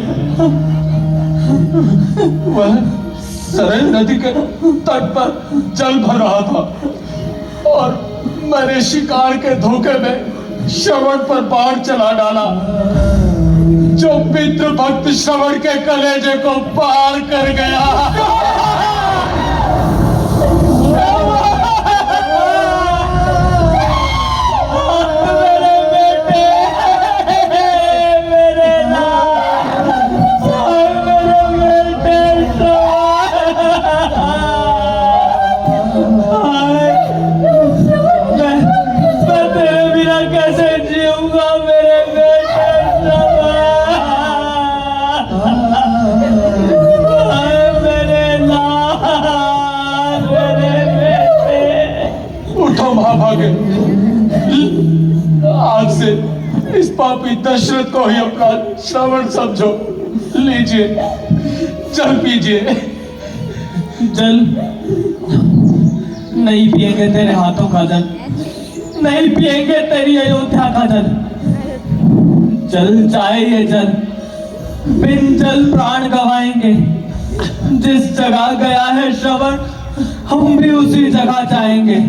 वह सरयू नदी के तट पर जल भर रहा था और मैंने शिकार के धोखे में श्रवण पर बाण चला डाला, जो पितृ भक्त श्रवण के कलेजे को पार कर गया। महाभागे, आज से इस पापी दशरथ को ही अपना श्रवण समझो। लीजिए, जल पीजिए। जल नहीं पिएंगे तेरे हाथों का जल, नहीं पिएंगे तेरी अयोध्या का जल। जल चाहे ये जल, बिन जल प्राण गवाएंगे। जिस जगह गया है श्रवण, हम भी उसी जगह जाएंगे।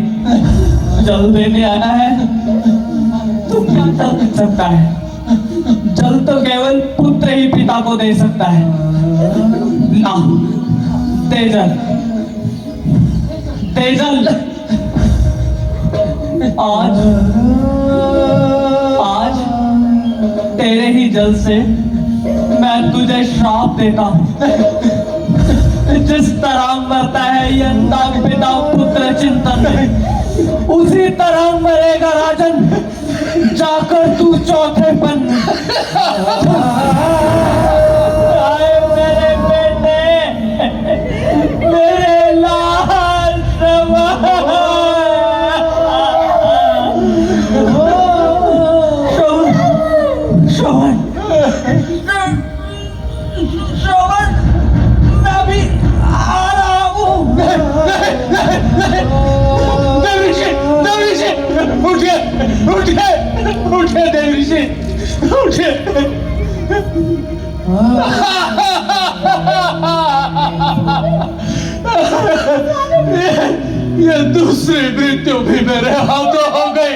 जल देने आना है तो क्या दे सकता है? जल तो केवल पुत्र ही पिता को दे सकता है ना। दे जल, दे जल। आज तेरे ही जल से मैं तुझे श्राप देता हूं। जिस तरह मरता है ये पिता पुत्र चिंतन में, उसी तरह मरेगा राजन, जाकर तू चौथे पन। आए मेरे बेटे, मेरे लाल श्रवण। मैं भी आ रहा हूँ। उठिए, उठिए, उठिए देव ऋषि, उठिए। ये दूसरी मृत्यु भी मेरे हाथों हो गई।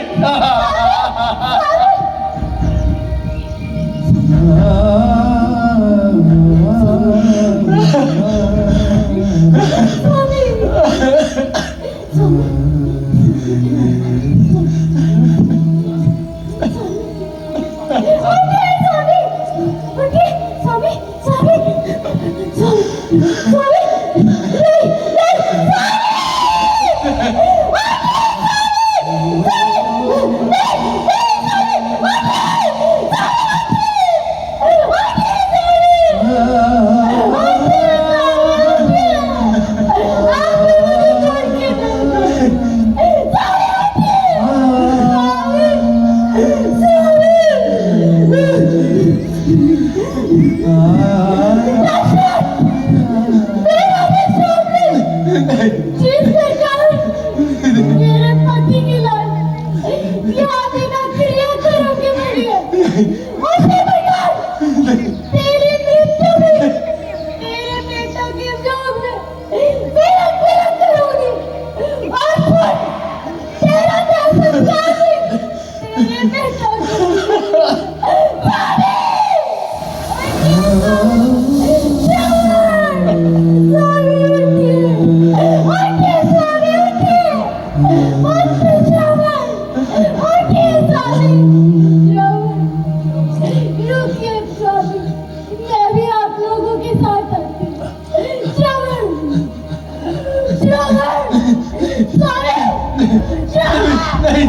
नहीं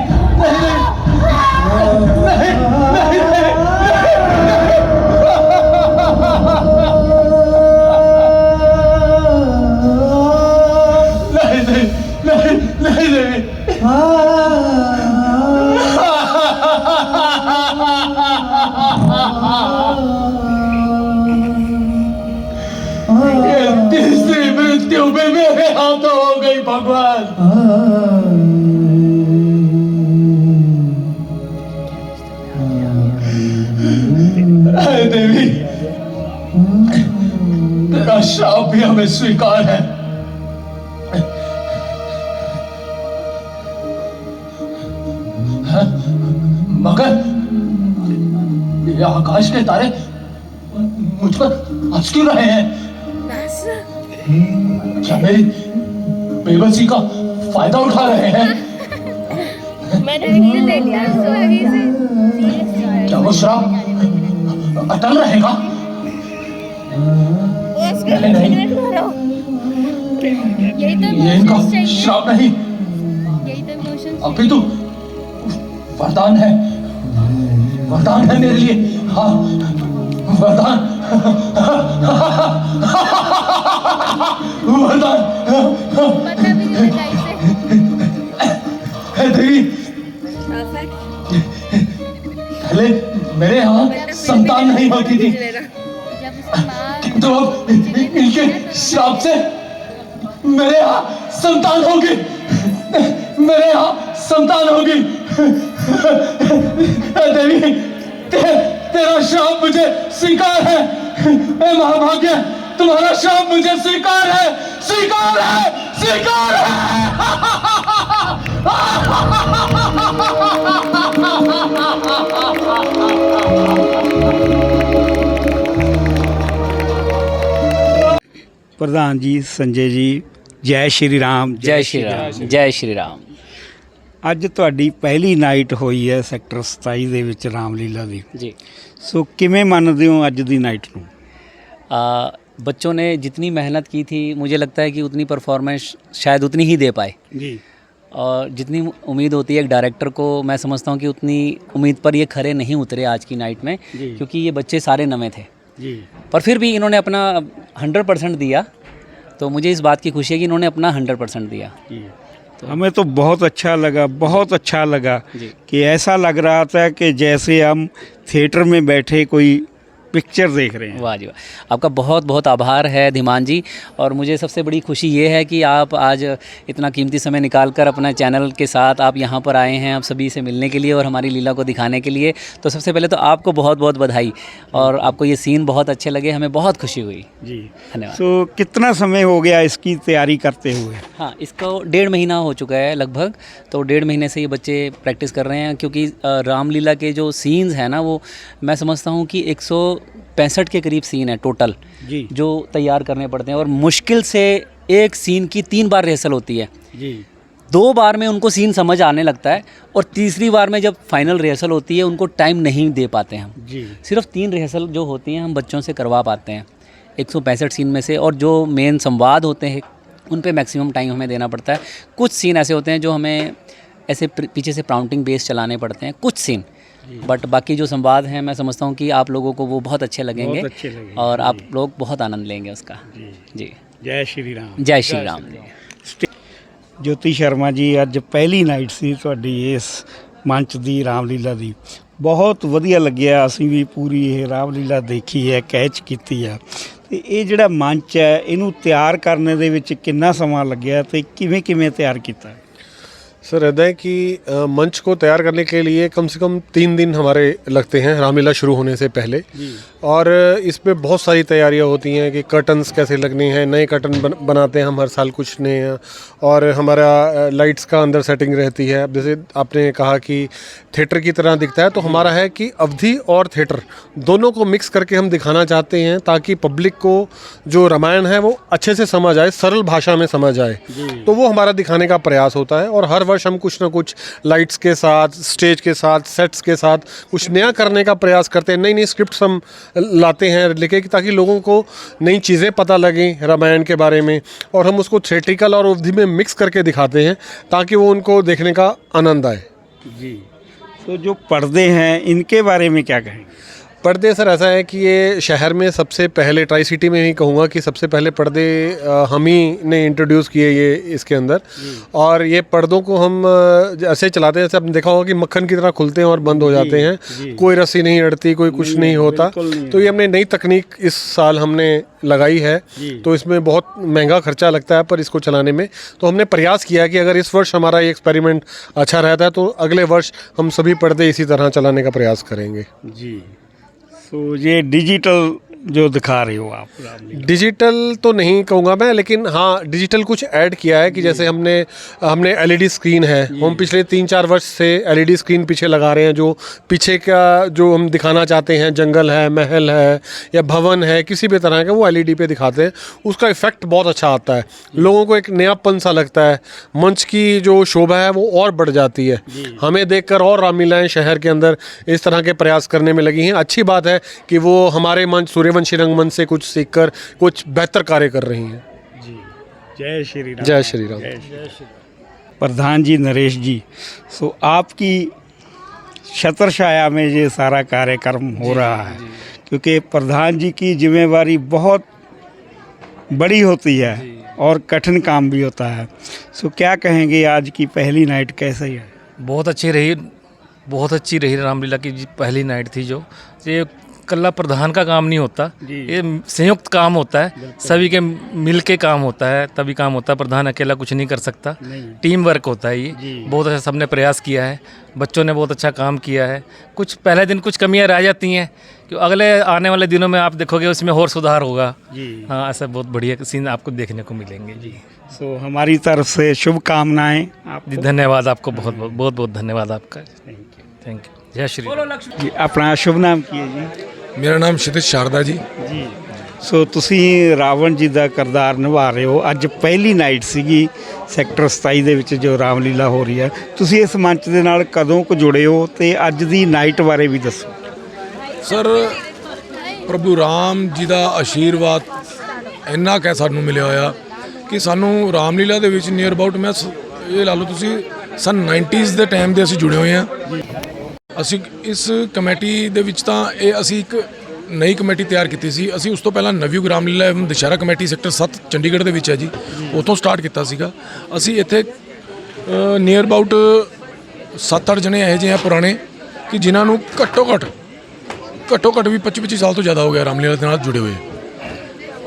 तीसरी मृत्यु में मेरे हाथों हो गई भगवान। देवी, तेरा श्राप भी हमें स्वीकार है। मगर ये आकाश के तारे मुझ पर हंस क्यों रहे हैं? क्या मेरी बेबसी का फायदा उठा रहे हैं? क्या वो श्राप अटल रहेगा? नहीं, ये इनका श्राप नहीं, अभी तो वरदान है, वरदान है मेरे लिए। हाँ, वरदान, वरदान। देवी, पहले मेरे यहाँ संतान नहीं होती थी, किंतु अब इनके श्राप से मेरे यहाँ संतान होगी, मेरे यहाँ संतान होगी। देवी, तेरा श्राप मुझे स्वीकार है। महाभाग्य, तुम्हारा श्राप मुझे स्वीकार है, स्वीकार है, स्वीकार है। प्रधान जी, संजय जी, जय श्री राम। जय श्री राम, जय श्री राम। ਅੱਜ ਤੁਹਾਡੀ ਪਹਿਲੀ ਨਾਈਟ ਹੋਈ ਹੈ ਸੈਕਟਰ 27 ਦੇ ਵਿੱਚ ਰਾਮਲੀਲਾ ਦੀ जी। ਸੋ ਕਿਵੇਂ ਮੰਨਦੇ ਹੋ ਅੱਜ ਦੀ ਨਾਈਟ ਨੂੰ? बच्चों ने जितनी मेहनत की थी, मुझे लगता है कि उतनी परफॉर्मेंस शायद उतनी ही दे पाए जी। और जितनी उम्मीद होती है एक डायरेक्टर को, मैं समझता हूँ कि उतनी उम्मीद पर ये खरे नहीं उतरे आज की नाइट में, क्योंकि ये बच्चे सारे नवे थे जी। पर फिर भी इन्होंने अपना 100% दिया। तो मुझे इस बात की खुशी है कि इन्होंने अपना 100% दिया। हमें तो बहुत अच्छा लगा, बहुत अच्छा लगा कि ऐसा लग रहा था कि जैसे हम थिएटर में बैठे कोई पिक्चर देख रहे हैं। वाह जी वाह, आपका बहुत बहुत आभार है धीमान जी। और मुझे सबसे बड़ी खुशी ये है कि आप आज इतना कीमती समय निकाल कर अपना चैनल के साथ आप यहाँ पर आए हैं, आप सभी से मिलने के लिए और हमारी लीला को दिखाने के लिए। तो सबसे पहले तो आपको बहुत बहुत बधाई, और आपको ये सीन बहुत अच्छे लगे, हमें बहुत खुशी हुई जी। धन्यवाद। तो कितना समय हो गया इसकी तैयारी करते हुए? हाँ, इसको 1.5 महीना हो चुका है लगभग। तो 1.5 महीने से ये बच्चे प्रैक्टिस कर रहे हैं, क्योंकि रामलीला के जो सीन्स हैं ना, वो मैं समझता हूँ कि 165 के करीब सीन है टोटल जी, जो तैयार करने पड़ते हैं। और मुश्किल से एक सीन की 3 बार रिहर्सल होती है जी। 2 बार में उनको सीन समझ आने लगता है, और तीसरी बार में जब फाइनल रिहर्सल होती है उनको टाइम नहीं दे पाते हैं हम जी। सिर्फ 3 रिहर्सल जो होती हैं हम बच्चों से करवा पाते हैं 165 सीन में से। और जो मेन संवाद होते हैं उन पे मैक्सिमम टाइम हमें देना पड़ता है। कुछ सीन ऐसे होते हैं जो हमें ऐसे पीछे से प्राउंटिंग बेस चलाने पड़ते हैं, कुछ सीन, बट बाकी जो संवाद हैं मैं समझता हूँ कि आप लोगों को वो बहुत अच्छे लगेंगे, और आप लोग बहुत आनंद लेंगे उसका जी। जय श्री राम। जय श्री राम। ज्योति शर्मा जी, ਅੱਜ ਪਹਿਲੀ ਨਾਈਟ ਸੀ ਤੁਹਾਡੀ ਇਸ ਮੰਚ ਦੀ ਰਾਮਲੀਲਾ ਦੀ। ਬਹੁਤ ਵਧੀਆ ਲੱਗਿਆ, ਅਸੀਂ ਵੀ ਪੂਰੀ ਇਹ ਰਾਮਲੀਲਾ ਦੇਖੀ ਹੈ, ਕੈਚ ਕੀਤੀ ਹੈ। ਤੇ ਇਹ ਜਿਹੜਾ ਮੰਚ ਹੈ ਇਹਨੂੰ ਤਿਆਰ ਕਰਨ ਦੇ ਵਿੱਚ ਕਿੰਨਾ ਸਮਾਂ ਲੱਗਿਆ ਤੇ ਕਿਵੇਂ ਤਿਆਰ ਕੀਤਾ? सर ऐसा है कि मंच को तैयार करने के लिए कम से कम 3 दिन हमारे लगते हैं रामलीला शुरू होने से पहले। और इसमें बहुत सारी तैयारियां होती हैं कि कर्टन्स कैसे लगने हैं, नए कर्टन बनाते हैं हम हर साल कुछ नए, और हमारा लाइट्स का अंदर सेटिंग रहती है। अब जैसे आपने कहा कि थिएटर की तरह दिखता है, तो हमारा है कि अवधि और थिएटर दोनों को मिक्स करके हम दिखाना चाहते हैं, ताकि पब्लिक को जो रामायण है वो अच्छे से समझ आए, सरल भाषा में समझ आए। तो वो हमारा दिखाने का प्रयास होता है। और हर वर्ष हम कुछ ना कुछ लाइट्स के साथ, स्टेज के साथ, सेट्स के साथ कुछ नया करने का प्रयास करते हैं। नई नई स्क्रिप्ट्स हम लाते हैं लेके, ताकि लोगों को नई चीज़ें पता लगें रामायण के बारे में, और हम उसको थिएट्रिकल और अवधि में मिक्स करके दिखाते हैं ताकि वो उनको देखने का आनंद आए। जी, तो जो पर्दे हैं इनके बारे में क्या कहेंगे? पर्दे सर ऐसा है कि ये शहर में सबसे पहले, ट्राई सिटी में ही कहूँगा कि सबसे पहले पर्दे हम ही ने इंट्रोड्यूस किए ये इसके अंदर। और ये पर्दों को हम ऐसे चलाते हैं, जैसे आपने देखा होगा कि मक्खन की तरह खुलते हैं और बंद हो जाते हैं, कोई रस्सी नहीं अड़ती, कोई कुछ नहीं होता। तो ये हमने नई तकनीक इस साल हमने लगाई है, तो इसमें बहुत महंगा खर्चा लगता है पर इसको चलाने में। तो हमने प्रयास किया कि अगर इस वर्ष हमारा ये एक्सपेरिमेंट अच्छा रहता है तो अगले वर्ष हम सभी पर्दे इसी तरह चलाने का प्रयास करेंगे। जी, तो ये डिजिटल जो दिखा रहे हो आप? डिजिटल तो नहीं कहूँगा मैं, लेकिन हाँ डिजिटल कुछ ऐड किया है कि जैसे हमने एलईडी स्क्रीन है, हम पिछले 3-4 वर्ष से एलईडी स्क्रीन पीछे लगा रहे हैं। जो पीछे का जो हम दिखाना चाहते हैं, जंगल है, महल है या भवन है, किसी भी तरह का, वो एलईडी पे दिखाते हैं। उसका इफ़ेक्ट बहुत अच्छा आता है, लोगों को एक नयापन सा लगता है, मंच की जो शोभा है वो और बढ़ जाती है। हमें देखकर और रामलीलाएँ शहर के अंदर इस तरह के प्रयास करने में लगी हैं। अच्छी बात है कि वो हमारे मंच सूर्यवंशी रंगमंच से कुछ सीखकर कुछ बेहतर कार्य कर रही हैं। जी, जय श्री राम। जय श्री राम। प्रधान जी नरेश जी, सो आपकी छत्रछाया में ये सारा कार्यक्रम हो रहा है, क्योंकि प्रधान जी की जिम्मेवारी बहुत बड़ी होती है और कठिन काम भी होता है। सो क्या कहेंगे, आज की पहली नाइट कैसे है? बहुत अच्छी रही रामलीला की पहली नाइट थी। जो ये कल्ला प्रधान का काम नहीं होता, ये संयुक्त काम होता है, सभी के मिल के काम होता है, तभी काम होता है। प्रधान अकेला कुछ नहीं कर सकता, टीम वर्क होता है ये। बहुत अच्छा सबने प्रयास किया है, बच्चों ने बहुत अच्छा काम किया है। कुछ पहले दिन कुछ कमियां रह जाती हैं, कि अगले आने वाले दिनों में आप देखोगे उसमें और सुधार होगा। हाँ, ऐसा बहुत बढ़िया सीन आपको देखने को मिलेंगे जी। सो हमारी तरफ से शुभकामनाएं आप। धन्यवाद आपको, बहुत बहुत धन्यवाद आपका। Thank you. जय श्री जी, अपना शुभ नाम कीए जी? मेरा नाम क्षितिज शारदा जी। जी, ਸੋ ਤੁਸੀਂ ਰਾਵਣ ਜੀ ਦਾ ਕਿਰਦਾਰ ਨਿਭਾ ਰਹੇ ਹੋ। ਅੱਜ ਪਹਿਲੀ ਨਾਈਟ ਸੀਗੀ ਸੈਕਟਰ 27 ਦੇ ਵਿੱਚ ਜੋ ਰਾਮਲੀਲਾ ਹੋ ਰਹੀ ਹੈ। ਤੁਸੀਂ ਇਸ ਮੰਚ ਦੇ ਨਾਲ ਕਦੋਂ ਕੁ ਜੁੜੇ ਹੋ ਤੇ ਅੱਜ ਦੀ ਨਾਈਟ ਬਾਰੇ ਵੀ ਦੱਸੋ। ਸਰ, ਪ੍ਰਭੂ ਰਾਮ ਜੀ ਦਾ ਆਸ਼ੀਰਵਾਦ ਇੰਨਾ ਕੁ ਸਾਨੂੰ ਮਿਲਿਆ ਹੋਇਆ ਕਿ ਸਾਨੂੰ ਰਾਮਲੀਲਾ ਦੇ ਵਿੱਚ ਨੀਅਰ ਅਬਾਊਟ, ਮੈਂ ਇਹ ਲਾ ਲਓ ਤੁਸੀਂ, ਸਨ 90s ਦੇ ਟਾਈਮ ਦੇ ਅਸੀਂ ਜੁੜੇ ਹੋਏ ਹਾਂ। ਅਸੀਂ ਇਸ ਕਮੇਟੀ ਦੇ ਵਿੱਚ ਤਾਂ ਅਸੀਂ ਇੱਕ ਨਈ ਕਮੇਟੀ ਤਿਆਰ ਕੀਤੀ ਸੀ। ਅਸੀਂ ਉਸ ਤੋਂ ਪਹਿਲਾਂ ਨਵਯੁਗ ਰਾਮਲੀਲਾ ਐਵਮ ਦੁਸਹਿਰਾ ਕਮੇਟੀ ਸੈਕਟਰ 7 ਚੰਡੀਗੜ੍ਹ ਦੇ ਵਿੱਚ ਹੈ ਜੀ, ਉੱਥੋਂ ਸਟਾਰਟ ਕੀਤਾ ਸੀਗਾ। ਅਸੀਂ ਇੱਥੇ ਨੀਅਰ ਅਬਾਊਟ 7-8 ਜਣੇ ਇਹੋ ਜਿਹੇ ਆ ਪੁਰਾਣੇ ਕਿ ਜਿਨ੍ਹਾਂ ਨੂੰ ਘੱਟੋ ਘੱਟ ਵੀ 25-25 ਸਾਲ ਤੋਂ ਜ਼ਿਆਦਾ ਹੋ ਗਿਆ ਰਾਮਲੀਲਾ ਦੇ ਨਾਲ ਜੁੜੇ ਹੋਏ,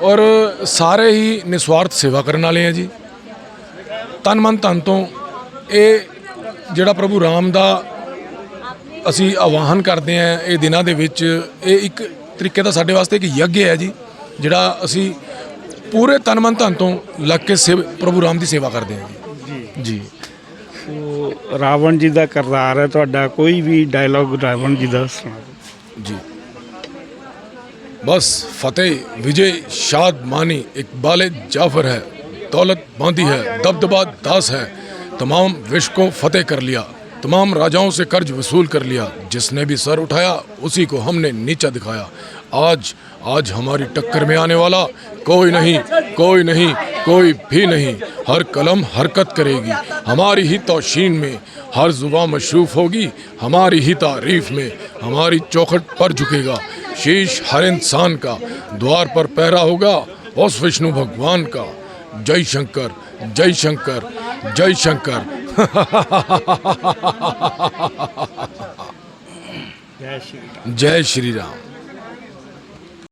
ਔਰ ਸਾਰੇ ਹੀ ਨਿਸਵਾਰਥ ਸੇਵਾ ਕਰਨ ਵਾਲੇ ਆ ਜੀ। ਤਨ ਮਨ ਧਨ ਤੋਂ ਇਹ ਜਿਹੜਾ ਪ੍ਰਭੂ ਰਾਮ ਦਾ ਅਸੀਂ ਆਵਾਹਨ ਕਰਦੇ ਹਾਂ ਇਹ ਦਿਨਾਂ ਦੇ ਵਿੱਚ, ਇਹ ਇੱਕ ਤਰੀਕੇ ਦਾ ਸਾਡੇ ਵਾਸਤੇ ਇੱਕ ਯੱਗ ਹੈ ਜੀ, ਜਿਹੜਾ ਅਸੀਂ ਪੂਰੇ ਤਨ ਮਨ ਧਨ ਤੋਂ ਲੱਗ ਕੇ ਪ੍ਰਭੂ ਰਾਮ ਦੀ ਸੇਵਾ ਕਰਦੇ ਹਾਂ ਜੀ। ਸੋ ਰਾਵਣ ਜੀ ਦਾ ਕਿਰਦਾਰ ਹੈ ਤੁਹਾਡਾ, ਕੋਈ ਵੀ ਡਾਇਲੌਗ ਰਾਵਣ ਜੀ ਦਾ ਸੁਣਾਓ ਜੀ। बस फतेह विजय शाद मानी इकबाल जाफर है, दौलत बांधी है, दबदबा दास है, तमाम विश्व को फतेह कर लिया, तमाम राजाओं से कर्ज वसूल कर लिया, जिसने भी सर उठाया उसी को हमने नीचा दिखाया। आज हमारी टक्कर में आने वाला कोई नहीं, कोई भी नहीं। हर कलम हरकत करेगी, हमारी ही तौशीन में, हर जुबां मशरूफ होगी हमारी ही तारीफ में, हमारी चौखट पर झुकेगा शीश हर इंसान का, द्वार पर पहरा होगा उस विष्णु भगवान का। जय शंकर जय शंकर जय शंकर। जय श्री राम। जय श्री राम।